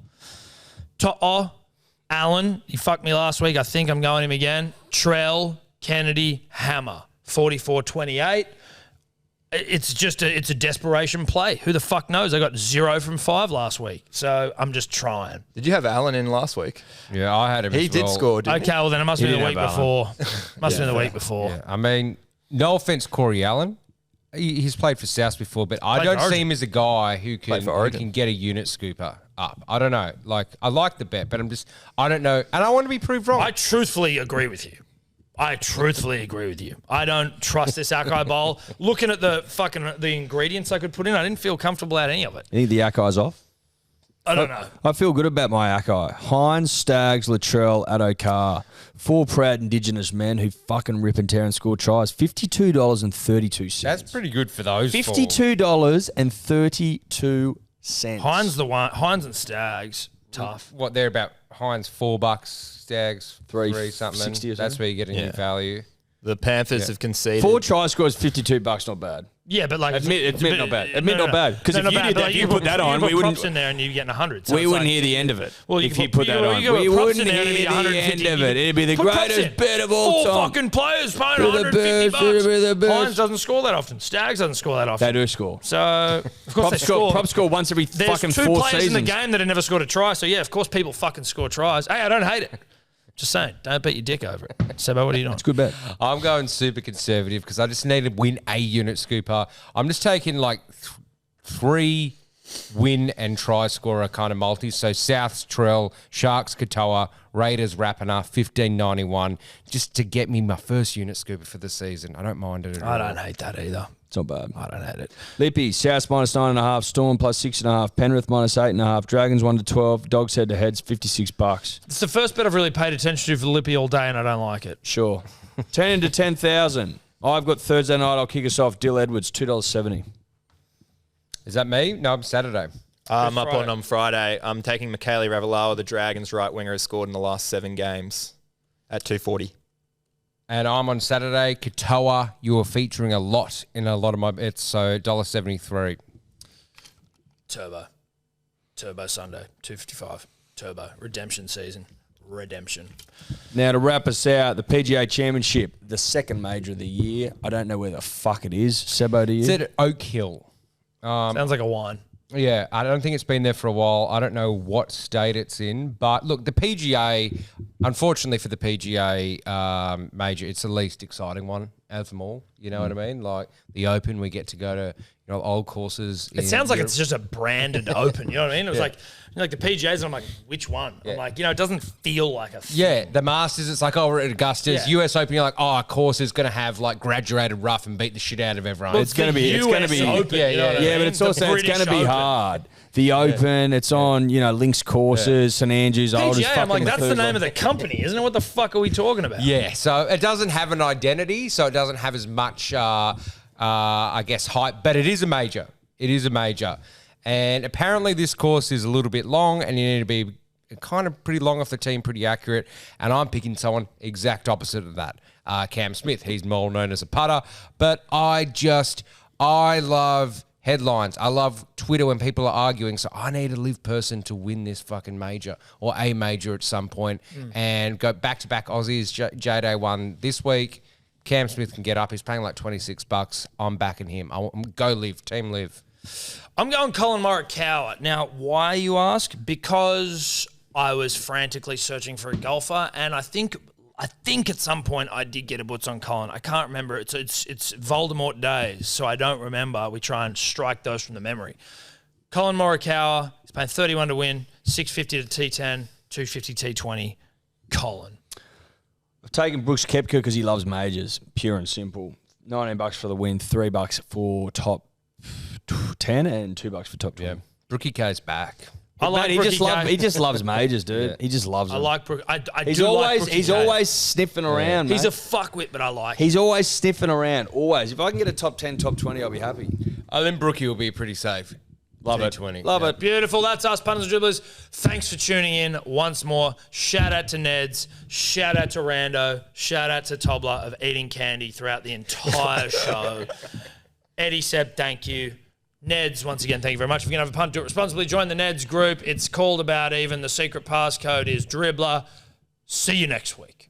Speaker 1: To'o, Allen, he fucked me last week. I think I'm going him again. Trell, Kennedy, Hammer, 44-28. It's a desperation play. Who the fuck knows? I got 0 from 5 last week, so I'm just trying.
Speaker 4: Did you have Allen in last week?
Speaker 3: Yeah, I had him
Speaker 4: He
Speaker 3: as
Speaker 4: did
Speaker 3: well.
Speaker 4: score, didn't
Speaker 1: Okay, well then it must
Speaker 2: He
Speaker 1: be the
Speaker 2: didn't
Speaker 1: week
Speaker 2: have
Speaker 1: before. Must have been the week before.
Speaker 3: Yeah, I mean, no offense, Corey Allen. He's played for South before, but I
Speaker 1: Played
Speaker 3: don't
Speaker 1: for
Speaker 3: see
Speaker 1: Origin.
Speaker 3: him as a guy who
Speaker 4: Played for Origin.
Speaker 3: can get a unit scooper up. I don't know. Like, I like the bet, but I don't know. And I want to be proved wrong.
Speaker 1: I truthfully agree with you. I don't trust this Akai bowl. Looking at the ingredients I could put in, I didn't feel comfortable about any of it.
Speaker 2: You think the Akai's off?
Speaker 1: I don't know.
Speaker 2: I feel good about my Akai. Hines, Staggs, Latrell, Addo-Carr. 4 proud Indigenous men who fucking rip and tear and score tries. $52.32.
Speaker 3: That's pretty good for those.
Speaker 2: $52.32.
Speaker 1: Hines and Stags, tough.
Speaker 3: What they're about? Hines $4, Stags
Speaker 2: Three
Speaker 3: three something.
Speaker 2: 60 or
Speaker 3: That's
Speaker 2: something.
Speaker 3: where you're getting your value.
Speaker 4: The Panthers have conceded.
Speaker 2: 4 try scores, $52, not bad.
Speaker 1: Yeah, but like
Speaker 2: Admit not bad. Admit not bad. Because if you did that, you put that on, we wouldn't.
Speaker 1: props in there and you're getting 100. So
Speaker 2: We
Speaker 1: it's
Speaker 2: wouldn't
Speaker 1: like-
Speaker 2: hear the end of it.
Speaker 1: Well, you
Speaker 2: if
Speaker 1: can
Speaker 2: you
Speaker 1: put-
Speaker 2: put that
Speaker 1: you
Speaker 2: on,
Speaker 1: can put
Speaker 2: we
Speaker 1: props
Speaker 2: wouldn't
Speaker 1: in there and it'd be
Speaker 2: hear the
Speaker 1: 150.
Speaker 2: end of it. It'd be the
Speaker 1: Put props
Speaker 2: greatest
Speaker 1: in.
Speaker 2: bet of all
Speaker 1: 4
Speaker 2: time.
Speaker 1: fucking players paying
Speaker 2: They're the
Speaker 1: $150.
Speaker 2: best, they're the best.
Speaker 1: Hines doesn't score that often. Stags doesn't score that often.
Speaker 2: They do score.
Speaker 1: So of course they score.
Speaker 2: Prop score once every
Speaker 1: There's
Speaker 2: fucking
Speaker 1: 2
Speaker 2: 4
Speaker 1: players
Speaker 2: seasons.
Speaker 1: in the game that have never scored a try. So yeah, of course people fucking score tries. Hey, I don't hate it. Just saying, don't bet your dick over it. Sebo, what are you doing?
Speaker 2: It's a good bet.
Speaker 3: I'm going super conservative because I just need to win a unit scooper. I'm just taking like 3 win and try scorer kind of multis. So Souths, Trell, Sharks, Katoa, Raiders, Rapiner, 15.91, just to get me my first unit scooper for the season. I don't mind it at all.
Speaker 1: I don't hate that either.
Speaker 2: It's not bad.
Speaker 1: I don't hate it.
Speaker 2: Lippy, South -9.5, Storm +6.5, Penrith -8.5, Dragons 1-12, Dogs head to heads $56.
Speaker 1: It's the first bet I've really paid attention to for Lippy all day, and I don't like it.
Speaker 2: Sure. 10 into 10,000. I've got Thursday night. I'll kick us off. Dill Edwards, $2.70.
Speaker 3: Is that me? No, I'm Saturday.
Speaker 4: I'm up on Friday. I'm taking Michaeli Ravalawa, the Dragons right winger, has scored in the last 7 games at 240.
Speaker 3: And I'm on Saturday. Katoa, you were featuring a lot in a lot of my bets, so $1.73.
Speaker 1: Turbo Sunday, 255. Turbo. Redemption season. Redemption.
Speaker 2: Now, to wrap us out, the PGA Championship, the second major of the year. I don't know where the fuck it is. Sebo, do you?
Speaker 3: It's at Oak Hill.
Speaker 1: Sounds like a wine.
Speaker 3: Yeah, I don't think it's been there for a while. I don't know what state it's in. But look, the PGA, unfortunately for the PGA major, it's the least exciting one of them all. You know what I mean? Like the Open, we get to go to, old courses.
Speaker 1: It sounds like it's just a branded open. You know what I mean? It was like the PGAs, and I'm like, which one? I'm like, it doesn't feel like a thing.
Speaker 3: Yeah, the Masters, it's like, we're at Augusta's.
Speaker 1: Yeah.
Speaker 3: US Open, you're like, a course is going to have like graduated rough and beat the shit out of everyone.
Speaker 1: Well,
Speaker 2: It's going to be.
Speaker 1: the
Speaker 2: It's going to
Speaker 1: US
Speaker 2: be.
Speaker 1: Open,
Speaker 3: yeah,
Speaker 1: you know what I
Speaker 2: Yeah,
Speaker 1: mean?
Speaker 2: but it's
Speaker 1: The
Speaker 2: also it's going to
Speaker 1: British
Speaker 2: be
Speaker 1: Open.
Speaker 2: hard. The Open, it's on links courses, St Andrews, old as
Speaker 1: PGA,
Speaker 2: fucking
Speaker 1: I'm like, that's the
Speaker 2: Methuselah.
Speaker 1: name of the company, isn't it? What the fuck are we talking about?
Speaker 3: Yeah, so it doesn't have an identity, so it doesn't have as much, I guess, hype, but it is a major. It is a major. And apparently this course is a little bit long, and you need to be kind of pretty long off the team, pretty accurate. And I'm picking someone exact opposite of that. Cam Smith, he's more known as a putter. But I love headlines. I love Twitter when people are arguing. So I need a live person to win this fucking major or a major at some point and go back-to-back Aussies. J-Day won this week. Cam Smith can get up. He's paying like $26. I'm backing him. Go live. Team live.
Speaker 1: I'm going Colin Morikawa. Now, why, you ask? Because I was frantically searching for a golfer, and I think at some point I did get a boots on Colin. I can't remember. It's Voldemort days, so I don't remember. We try and strike those from the memory. Colin Morikawa, he's paying 31 to win, 650 to T10, 250 T20. Colin.
Speaker 2: I've taken Brooks Koepka because he loves majors, pure and simple. $19 for the win, $3 for top 10, and $2 for top 20.
Speaker 3: Yeah. Brookie K's back.
Speaker 1: I like
Speaker 2: he just
Speaker 1: Brookie K.
Speaker 2: he just loves majors, dude.
Speaker 3: Yeah.
Speaker 2: He just loves them.
Speaker 1: I like Brooke.
Speaker 2: He's
Speaker 1: do
Speaker 2: always
Speaker 1: like Brookie
Speaker 2: he's
Speaker 1: K.
Speaker 2: always sniffing around.
Speaker 1: He's
Speaker 2: mate.
Speaker 1: a fuckwit, but I like.
Speaker 2: He's always sniffing around. Always. If I can get a top 10, top 20, I'll be happy.
Speaker 3: I think Brookie will be pretty safe.
Speaker 2: Love it.
Speaker 3: T20.
Speaker 2: Love it.
Speaker 1: Beautiful. That's us, punters and dribblers. Thanks for tuning in once more. Shout out to Neds. Shout out to Rando. Shout out to Tobler of eating candy throughout the entire show. Eddie Seb, thank you. Neds, once again, thank you very much. If you're going to have a punt, do it responsibly. Join the Neds group. It's called About Even. The secret passcode is Dribbler. See you next week.